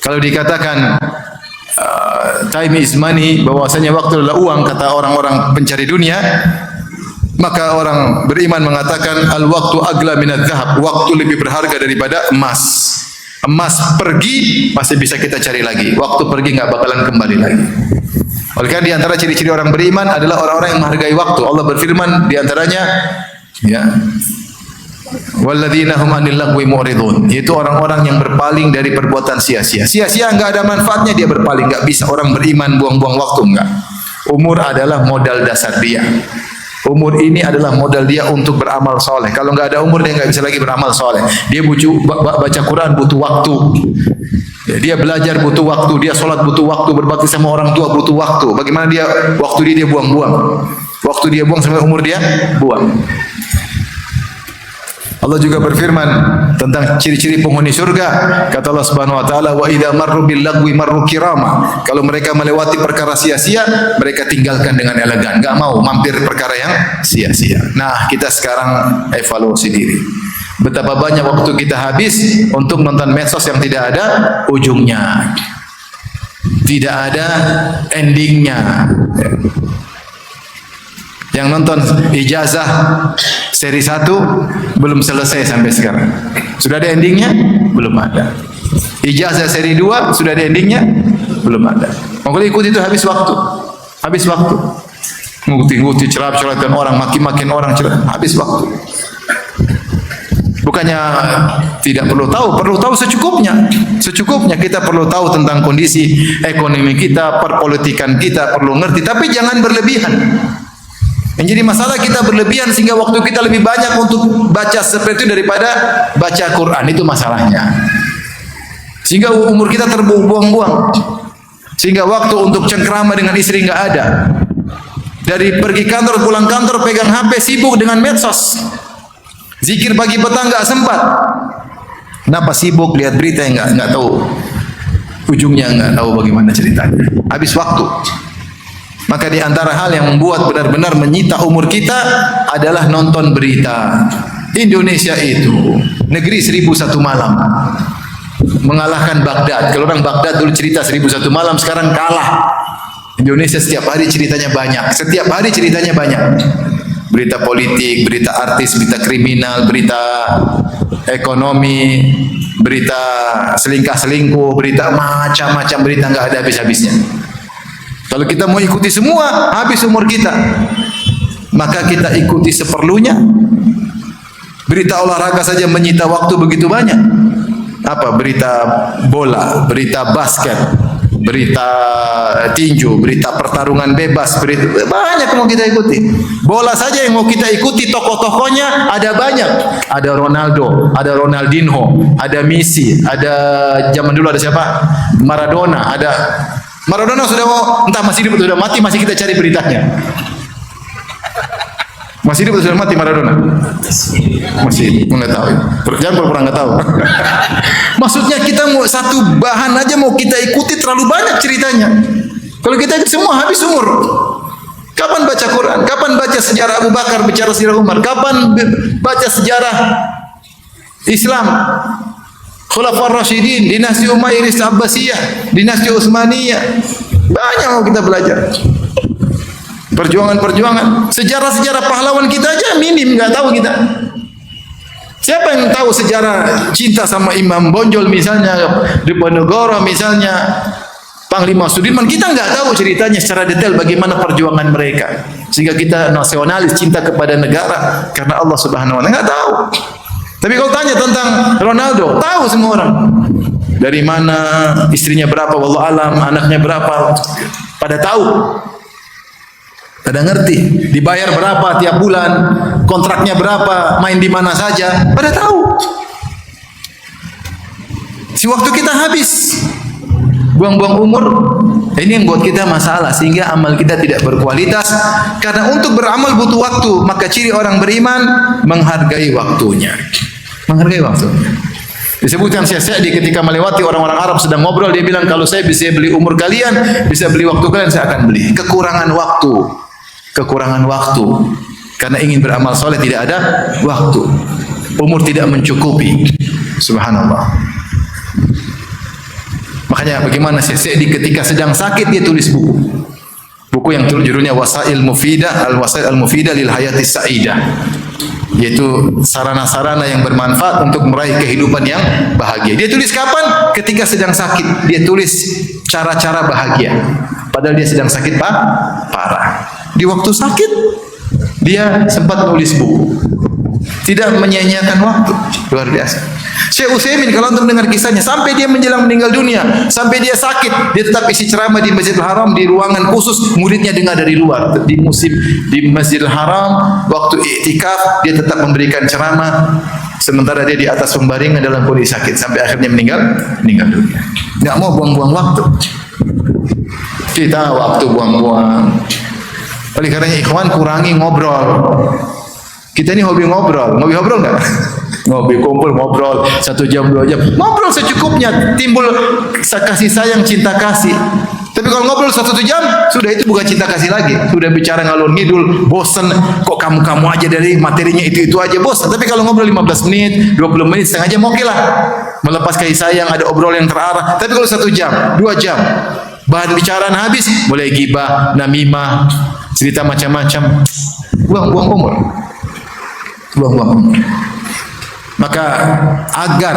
Kalau dikatakan time is money, bahwasanya waktu adalah uang, kata orang-orang pencari dunia, maka orang beriman mengatakan al waktu agla minadz zahab, waktu lebih berharga daripada emas. Emas pergi masih bisa kita cari lagi, waktu pergi nggak bakalan kembali lagi. Oleh karena di antara ciri-ciri orang beriman adalah orang-orang yang menghargai waktu. Allah berfirman di antaranya, ya, walladzina hum 'anil lagwi mu'ridun, yaitu orang-orang yang berpaling dari perbuatan sia-sia. Sia-sia enggak ada manfaatnya dia berpaling, enggak bisa orang beriman buang-buang waktu, enggak. Umur adalah modal dasar dia. Umur ini adalah modal dia untuk beramal soleh. Kalau enggak ada umur dia enggak bisa lagi beramal soleh. Dia butuh baca Quran butuh waktu. Dia belajar butuh waktu, dia sholat butuh waktu, berbakti sama orang tua butuh waktu. Bagaimana dia waktu dia buang-buang? Waktu dia buang sampai umur dia buang. Allah juga berfirman tentang ciri-ciri penghuni surga. Kata Allah Subhanahu wa taala, "Wa idza marru bil lagwi marru kirama." Kalau mereka melewati perkara sia-sia, mereka tinggalkan dengan elegan, enggak mau mampir perkara yang sia-sia. Nah, kita sekarang evaluasi diri. Betapa banyak waktu kita habis untuk nonton medsos yang tidak ada ujungnya. Tidak ada endingnya. Yang nonton Ijazah seri 1 belum selesai sampai sekarang. Sudah ada endingnya? Belum ada. Ijazah seri 2 sudah ada endingnya? Belum ada. Mau ikuti itu habis waktu. Habis waktu. Nguti-nguti cerap-cerapkan orang, maki-makin orang, habis waktu. Bukannya tidak perlu tahu secukupnya. Secukupnya kita perlu tahu tentang kondisi ekonomi kita, perpolitikan kita, perlu ngerti, tapi jangan berlebihan. Yang jadi masalah kita berlebihan sehingga waktu kita lebih banyak untuk baca seperti itu daripada baca Quran, itu masalahnya. Sehingga umur kita terbuang-buang. Sehingga waktu untuk cengkrama dengan istri enggak ada. Dari pergi kantor pulang kantor pegang HP sibuk dengan medsos. Zikir pagi petang enggak sempat. Kenapa sibuk lihat berita yang enggak tahu ujungnya, enggak tahu bagaimana ceritanya. Habis waktu. Maka di antara hal yang membuat benar-benar menyita umur kita adalah nonton berita. Indonesia itu negeri 1001 malam. Mengalahkan Baghdad. Kalau orang Baghdad dulu cerita 1001 malam, sekarang kalah. Indonesia setiap hari ceritanya banyak. Setiap hari ceritanya banyak. Berita politik, berita artis, berita kriminal, berita ekonomi, berita selingkah-selingkuh, berita macam-macam berita, enggak ada habis-habisnya. Kalau kita mau ikuti semua, habis umur kita. Maka kita ikuti seperlunya. Berita olahraga saja menyita waktu begitu banyak. Apa? Berita bola, berita basket, berita tinju, berita pertarungan bebas, berita banyak mau kita ikuti. Bola saja yang mau kita ikuti, tokoh-tokohnya ada banyak. Ada Ronaldo, ada Ronaldinho, ada Messi, ada zaman dulu ada siapa? Maradona, ada Maradona sudah mau, entah masih hidup atau sudah mati, masih kita cari beritanya. Masih hidup atau sudah mati Maradona? Masih hidup, nggak tahu. Jangan pura-pura nggak tahu. Maksudnya kita mau satu bahan aja mau kita ikuti terlalu banyak ceritanya. Kalau kita ikut semua habis umur. Kapan baca Quran? Kapan baca sejarah Abu Bakar, bicara sejarah Umar? Kapan baca sejarah Islam? Khulafaur Rasyidin, dinasti Umayyadiyah Abbasiyah, dinasti Utsmaniyah. Banyak mau kita belajar. Perjuangan-perjuangan, sejarah-sejarah pahlawan kita aja minim, enggak tahu kita. Siapa yang tahu sejarah cinta sama Imam Bonjol misalnya, Diponegoro misalnya, Panglima Sudirman? Kita enggak tahu ceritanya secara detail bagaimana perjuangan mereka. Sehingga kita nasionalis, cinta kepada negara karena Allah Subhanahu wa taala, enggak tahu. Tapi kalau tanya tentang Ronaldo, tahu semua orang. Dari mana, istrinya berapa, wallahu alam, anaknya berapa, pada tahu. Pada ngerti, dibayar berapa tiap bulan, kontraknya berapa, main di mana saja, pada tahu. Si waktu kita habis, buang-buang umur. Ini yang buat kita masalah, sehingga amal kita tidak berkualitas. Karena untuk beramal butuh waktu, maka ciri orang beriman menghargai waktunya. Menghargai waktunya. Disebutkan Syekh Sa'di ketika melewati orang-orang Arab sedang ngobrol, dia bilang, kalau saya bisa beli umur kalian, bisa beli waktu kalian, saya akan beli. Kekurangan waktu. Kekurangan waktu. Karena ingin beramal soleh tidak ada waktu. Umur tidak mencukupi. Subhanallah. Makanya bagaimana Syekh Sa'di ketika sedang sakit dia tulis buku. Buku yang judulnya Wasail Mufidah, Al-Wasail Al-Mufidah lil Hayati Sa'idah. Yaitu sarana-sarana yang bermanfaat untuk meraih kehidupan yang bahagia. Dia tulis kapan? Ketika sedang sakit. Dia tulis cara-cara bahagia. Padahal dia sedang sakit parah. Di waktu sakit dia sempat nulis buku. Tidak menyia-nyiakan waktu. Luar biasa. Syekh Utsaimin kalau untuk mendengar kisahnya, sampai dia menjelang meninggal dunia, sampai dia sakit, dia tetap isi ceramah di Masjidil Haram di ruangan khusus, muridnya dengar dari luar. Di musim di Masjidil Haram waktu iktikaf dia tetap memberikan ceramah sementara dia di atas pembaringan dalam kondisi sakit sampai akhirnya meninggal dunia. Enggak mau buang-buang waktu. Kita waktu buang-buang. Oleh karenanya ikhwan, kurangi ngobrol. Kita ini hobi ngobrol enggak? kumpul ngobrol 1 jam 2 jam, ngobrol secukupnya, timbul kasih sayang, cinta kasih. Tapi kalau ngobrol 1 jam, sudah itu bukan cinta kasih lagi, sudah bicara ngalur ngidul, bosen, kok kamu aja dari materinya itu aja, bosen. Tapi kalau ngobrol 15 menit, 20 menit, setengah jam, oke lah, melepas kasih sayang, ada obrolan yang terarah. Tapi kalau 1 jam, 2 jam, bahan bicaraan habis, mulai gibah, namimah, cerita macam-macam, buang-buang umur. Maka agar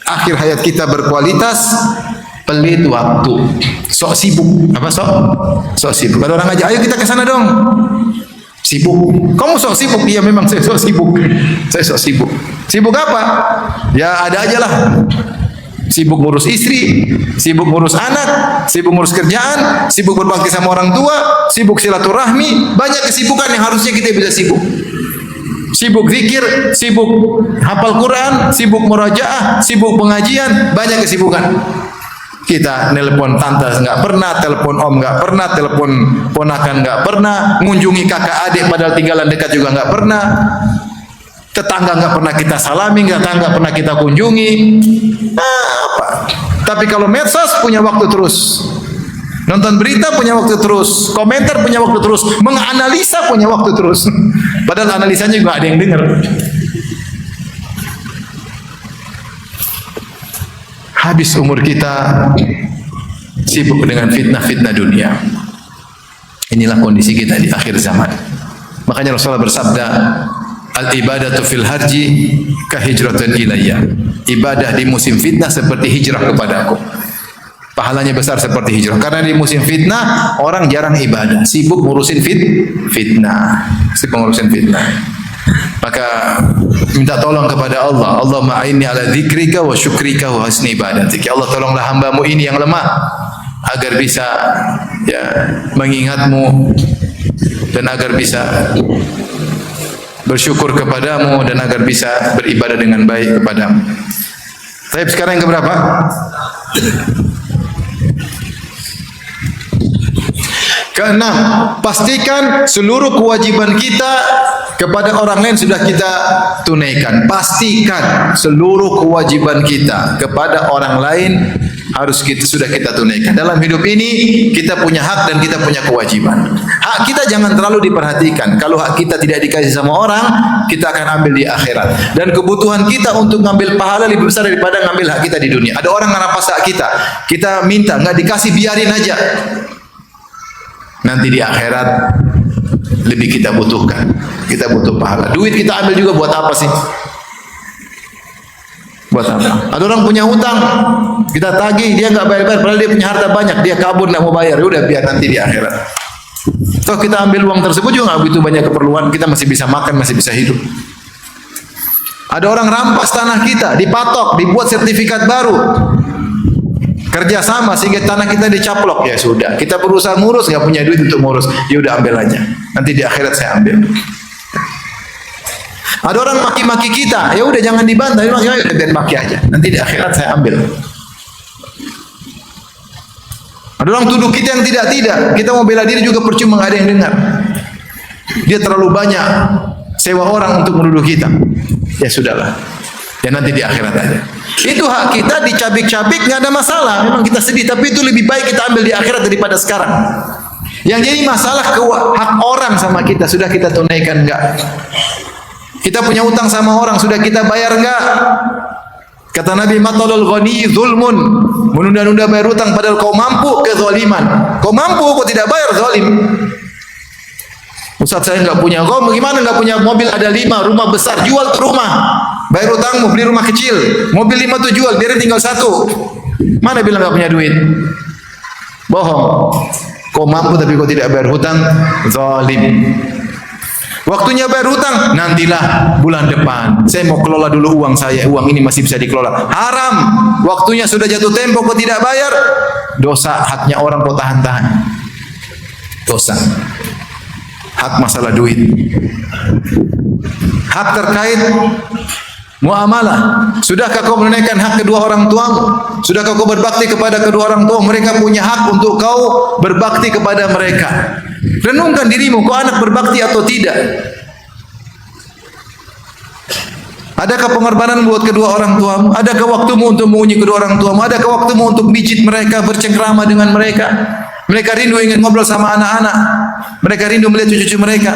akhir hayat kita berkualitas, pelit waktu, sok sibuk. Apa sok sibuk. Kalau orang aja, ayo kita ke sana dong. Sibuk. Kamu sok sibuk? Iya, memang saya sok sibuk. Saya sok sibuk. Sibuk apa? Ya ada aja lah. Sibuk ngurus istri, sibuk ngurus anak, sibuk ngurus kerjaan, sibuk berbakti sama orang tua, sibuk silaturahmi, banyak kesibukan yang harusnya kita bisa sibuk. Sibuk zikir, sibuk hafal Quran, sibuk murajaah, sibuk pengajian, banyak kesibukan. Kita nelpon tante nggak pernah, telepon om nggak pernah, telepon ponakan nggak pernah, ngunjungi kakak adik padahal tinggalan dekat juga nggak pernah. Tetangga nggak pernah kita salami, tetangga nggak pernah kita kunjungi. Apa? Tapi kalau medsos punya waktu terus, nonton berita punya waktu terus, komentar punya waktu terus, menganalisa punya waktu terus. Padahal analisanya juga ada yang dengar. Habis umur kita sibuk dengan fitnah-fitnah dunia. Inilah kondisi kita di akhir zaman. Makanya Rasulullah bersabda, al-ibadatu fil harji ka hijratun ilayya. Ibadah di musim fitnah seperti hijrah kepadaku. Pahalanya besar seperti hijrah. Karena di musim fitnah orang jarang ibadah, sibuk ngurusin fitnah. Maka minta tolong kepada Allah. Allahumma a'inni ala dzikrika wa syukrika wa husni ibadatik. Ya Allah, tolonglah hambamu ini yang lemah agar bisa mengingatmu dan agar bisa bersyukur kepadamu dan agar bisa beribadah dengan baik kepadamu. Tapi sekarang yang keberapa? Keenam, pastikan seluruh kewajiban kita kepada orang lain sudah kita tunaikan. Pastikan seluruh kewajiban kita kepada orang lain sudah kita tunaikan. Dalam hidup ini kita punya hak dan kita punya kewajiban. Hak kita jangan terlalu diperhatikan. Kalau hak kita tidak dikasih sama orang, kita akan ambil di akhirat. Dan kebutuhan kita untuk ngambil pahala lebih besar daripada ngambil hak kita di dunia. Ada orang ngerampas hak kita minta, nggak dikasih, biarin aja. Nanti di akhirat lebih kita butuhkan. Kita butuh pahala. Duit kita ambil juga buat apa sih? Buat apa? Ada orang punya hutang, kita tagih, dia nggak bayar-bayar, padahal dia punya harta banyak, dia kabur nggak mau bayar. Udah, biar nanti di akhirat. Toh kita ambil uang tersebut juga nggak begitu banyak keperluan, kita masih bisa makan, masih bisa hidup. Ada orang rampas tanah kita, dipatok, dibuat sertifikat baru. Kerja sama sehingga tanah kita dicaplok, ya sudah. Kita berusaha ngurus, nggak punya duit untuk ngurus, ya udah ambil aja. Nanti di akhirat saya ambil. Ada orang maki-maki kita, ya udah jangan dibantah, biar maki aja. Nanti di akhirat saya ambil. Ada orang tuduh kita yang tidak, kita mau bela diri juga percuma, nggak ada yang dengar. Dia terlalu banyak sewa orang untuk menuduh kita. Ya sudahlah. Ya nanti di akhirat aja. Itu hak kita, dicabik-cabik nggak ada masalah. Memang kita sedih, tapi itu lebih baik kita ambil di akhirat daripada sekarang. Yang jadi masalah hak orang sama kita, sudah kita tunaikan enggak? Kita punya utang sama orang, sudah kita bayar enggak? Kata Nabi, matalul ghani zulmun. Menunda-nunda bayar utang padahal kau mampu, kezaliman. Kau mampu, kau tidak bayar, zalim. Ustaz, saya enggak punya. Kau bagaimana enggak punya mobil ada 5, rumah besar, jual rumah. Bayar utangmu, beli rumah kecil. Mobil 5 tuh jual, biarin tinggal 1. Mana bilang enggak punya duit? Bohong. Kau mampu tapi kau tidak bayar hutang, zalim. Waktunya bayar hutang, nantilah bulan depan. Saya mau kelola dulu uang saya, uang ini masih bisa dikelola. Haram. Waktunya sudah jatuh tempo, kau tidak bayar, dosa. Haknya orang kau tahan-tahan. Dosa. Hak masalah duit. Hak terkait muamalah. Sudahkah kau menunaikan hak kedua orang tuamu? Sudahkah kau berbakti kepada kedua orang tua? Mereka punya hak untuk kau berbakti kepada mereka. Renungkan dirimu, kau anak berbakti atau tidak? Adakah pengorbanan buat kedua orang tuamu? Adakah waktumu untuk mengunjungi kedua orang tuamu? Adakah waktumu untuk mijit mereka, bercengkrama dengan mereka? Mereka rindu ingin ngobrol sama anak-anak. Mereka rindu melihat cucu-cucu mereka.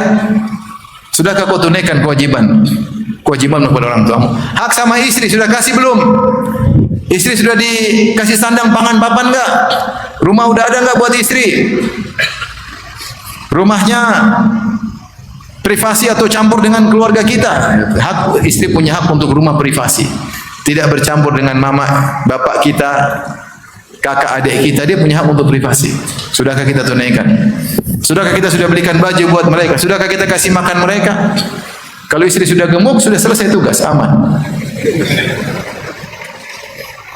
Sudahkah kau tunaikan kewajiban kepada orang tuamu? Hak sama istri sudah kasih belum? Istri sudah dikasih sandang, pangan, papan enggak? Rumah udah ada enggak buat istri? Rumahnya privasi atau campur dengan keluarga kita? Hak istri punya hak untuk rumah privasi. Tidak bercampur dengan mama, bapak kita, kakak adik kita. Dia punya hak untuk privasi. Sudahkah kita tunaikan? Sudahkah kita sudah belikan baju buat mereka? Sudahkah kita kasih makan mereka? Kalau istri sudah gemuk, sudah selesai tugas, aman.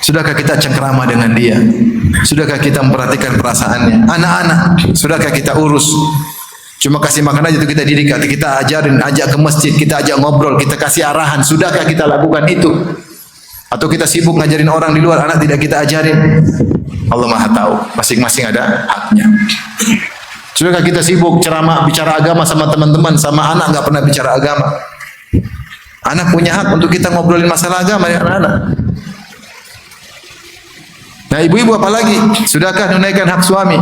Sudahkah kita cengkrama dengan dia? Sudahkah kita memperhatikan perasaannya? Anak-anak, sudahkah kita urus? Cuma kasih makan aja itu kita didik, kita ajarin, ajak ke masjid, kita ajak ngobrol, kita kasih arahan. Sudahkah kita lakukan itu? Atau kita sibuk ngajarin orang di luar, anak tidak kita ajarin? Allah Maha tahu, masing-masing ada haknya. Sudahkah kita sibuk ceramah, bicara agama sama teman-teman, sama anak enggak pernah bicara agama? Anak punya hak untuk kita ngobrolin masalah agama dengan anak-anak. Nah, ibu-ibu apalagi? Sudahkah tunaikan hak suami?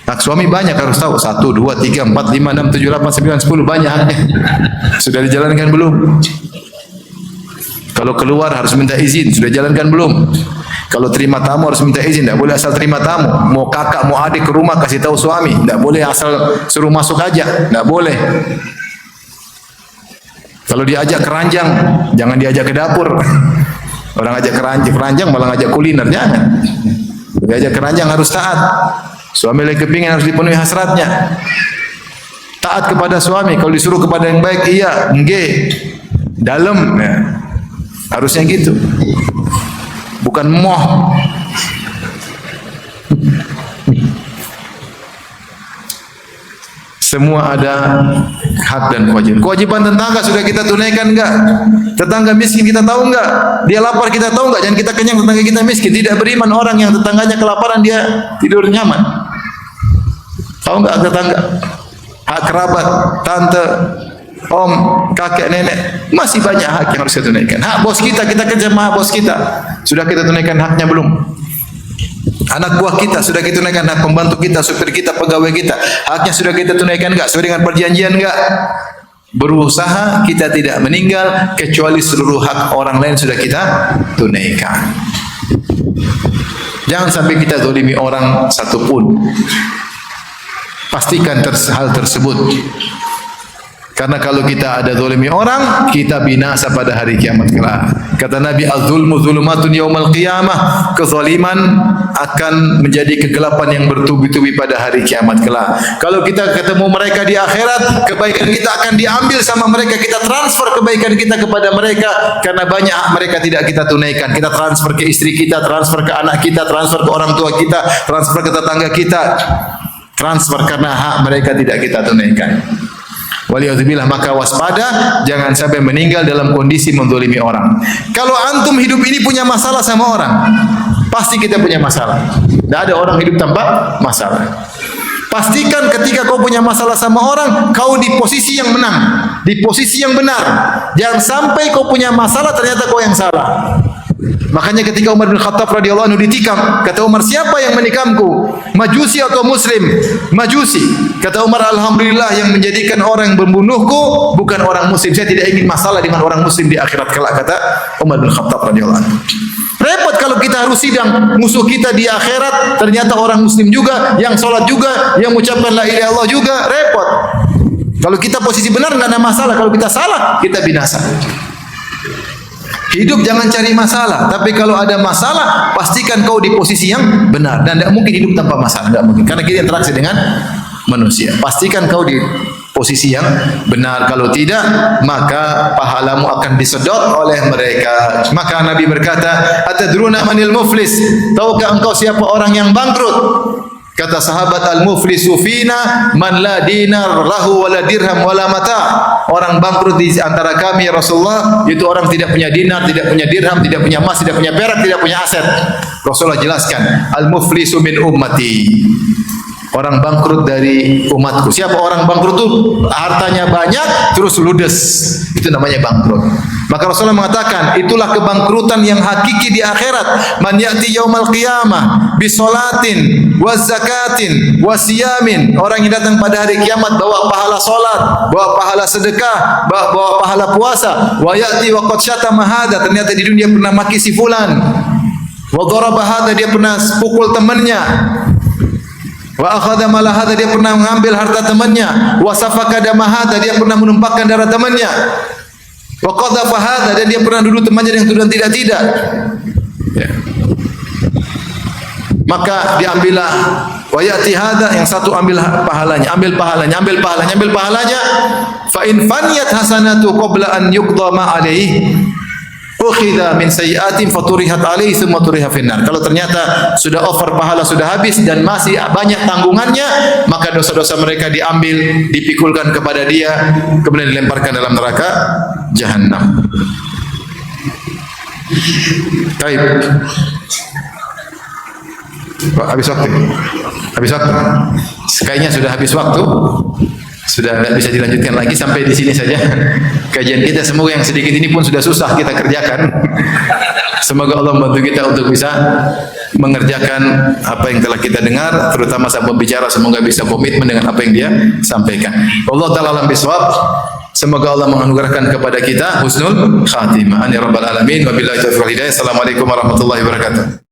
Hak suami banyak, harus tahu. 1, 2, 3, 4, 5, 6, 7, 8, 9, 10, banyak haknya. Sudah dijalankan belum? Kalau keluar harus minta izin, sudah jalankan belum? Kalau terima tamu harus minta izin, tidak boleh asal terima tamu. Mau kakak, mau adik ke rumah kasih tahu suami, tidak boleh asal suruh masuk aja, tidak boleh. Kalau diajak keranjang, jangan diajak ke dapur. Orang ajak keranjang malah ngajak kuliner, jangan. Diajak keranjang harus taat. Suami lagi kepingin harus dipenuhi hasratnya. Taat kepada suami. Kalau disuruh kepada yang baik, iya, nggih, dalam, ya. Harusnya gitu. Bukan moh. Semua ada hak dan kewajiban. Kewajiban tetangga sudah kita tunaikan enggak? Tetangga miskin kita tahu enggak? Dia lapar kita tahu enggak? Jangan kita kenyang tetangga kita miskin. Tidak beriman orang yang tetangganya kelaparan dia tidur nyaman. Tahu enggak tetangga? Hak kerabat, tante, om, kakek, nenek, masih banyak hak yang harus kita tunaikan. Hak bos kita kerja sama bos kita. Sudah kita tunaikan haknya belum? Anak buah kita sudah kita tunaikan, hak pembantu kita, supir kita, pegawai kita, haknya sudah kita tunaikan enggak? Sesuai dengan perjanjian enggak? Berusaha kita tidak meninggal kecuali seluruh hak orang lain sudah kita tunaikan. Jangan sampai kita zalimi orang satupun. Pastikan hal tersebut. Karena kalau kita ada zalimi orang, kita binasa pada hari kiamat kelak. Kata Nabi, az-zulmu zulumatun yaumal qiyamah. Kezaliman akan menjadi kegelapan yang bertubi-tubi pada hari kiamat kelak. Kalau kita ketemu mereka di akhirat, kebaikan kita akan diambil sama mereka. Kita transfer kebaikan kita kepada mereka karena banyak hak mereka tidak kita tunaikan. Kita transfer ke istri kita, transfer ke anak kita, transfer ke orang tua kita, transfer ke tetangga kita. Transfer karena hak mereka tidak kita tunaikan. Waliyadzubillah, maka waspada, jangan sampai meninggal dalam kondisi menzalimi orang. Kalau antum hidup ini punya masalah sama orang, pasti kita punya masalah. Tidak ada orang hidup tanpa masalah. Pastikan ketika kau punya masalah sama orang, kau di posisi yang menang, di posisi yang benar. Jangan sampai kau punya masalah ternyata kau yang salah. Makanya ketika Umar bin Khattab radhiyallahu anhu ditikam, kata Umar, siapa yang menikamku? Majusi atau Muslim? Majusi. Kata Umar, alhamdulillah yang menjadikan orang yang membunuhku bukan orang Muslim. Saya tidak ingin masalah dengan orang Muslim di akhirat kelak, kata Umar bin Khattab radhiyallahu anhu. Repot kalau kita harus sidang musuh kita di akhirat ternyata orang Muslim juga, yang sholat juga, yang mengucapkan la ilaha illallah juga. Repot. Kalau kita posisi benar tidak ada masalah. Kalau kita salah, kita binasa. Hidup jangan cari masalah, tapi kalau ada masalah, pastikan kau di posisi yang benar. Dan tidak mungkin hidup tanpa masalah, tidak mungkin. Karena kita interaksi dengan manusia. Pastikan kau di posisi yang benar. Kalau tidak, maka pahalamu akan disedot oleh mereka. Maka Nabi berkata, atadruna manil muflis? Tahukah engkau siapa orang yang bangkrut? Kata sahabat, al-muflisu fina man la dinar lahu wala dirham wala mata. Orang bangkrut di antara kami ya Rasulullah, itu orang tidak punya dinar, tidak punya dirham, tidak punya emas, tidak punya perak, tidak punya aset. Rasulullah jelaskan, al-muflisu min ummati. Orang bangkrut dari umatku. Siapa orang bangkrut itu? Hartanya banyak terus ludes. Itu namanya bangkrut. Maka Rasulullah mengatakan, itulah kebangkrutan yang hakiki di akhirat. Man ya'ti yaumal qiyamah bisolatin wa zakatin wa siyamin. Orang yang datang pada hari kiamat bawa pahala salat, bawa pahala sedekah, bawa pahala puasa. Wa ya'ti wa qad syatama hadza. Ternyata di dunia pernah maki si fulan. Wa daraba hadza, dia pernah pukul temannya. Wa akhadha mala hadza, dia pernah mengambil harta temannya. Wa safaka dama hadza, dia pernah menumpahkan darah temannya. Wa qadhafa hadza, dan dia pernah dulu temannya dengan tuduhan tidak. Ya. Maka diambillah wa ya'ti hadza, yang satu ambil pahalanya, ambil pahalanya. Fa in faniyat hasanatu qabla an yuqda ma alaihi ukhidha min sayyi'atin faturihat alaihi thumma turiha finnar. Kalau ternyata sudah over pahala, sudah habis dan masih banyak tanggungannya, maka dosa-dosa mereka diambil, dipikulkan kepada dia, kemudian dilemparkan dalam neraka jahanam. Baik. Habis waktu. Kayaknya sudah habis waktu. Sudah tidak bisa dilanjutkan lagi, sampai di sini saja kajian kita. Semoga yang sedikit ini pun sudah susah kita kerjakan. Semoga Allah membantu kita untuk bisa mengerjakan apa yang telah kita dengar, terutama sang pembicara semoga bisa komitmen dengan apa yang dia sampaikan. Allah Ta'ala alam bisawab. Semoga Allah menganugerahkan kepada kita husnul khatimah. Amin ya rabbal alamin. Wabillahi taufiq wal hidayah. Assalamualaikum warahmatullahi wabarakatuh.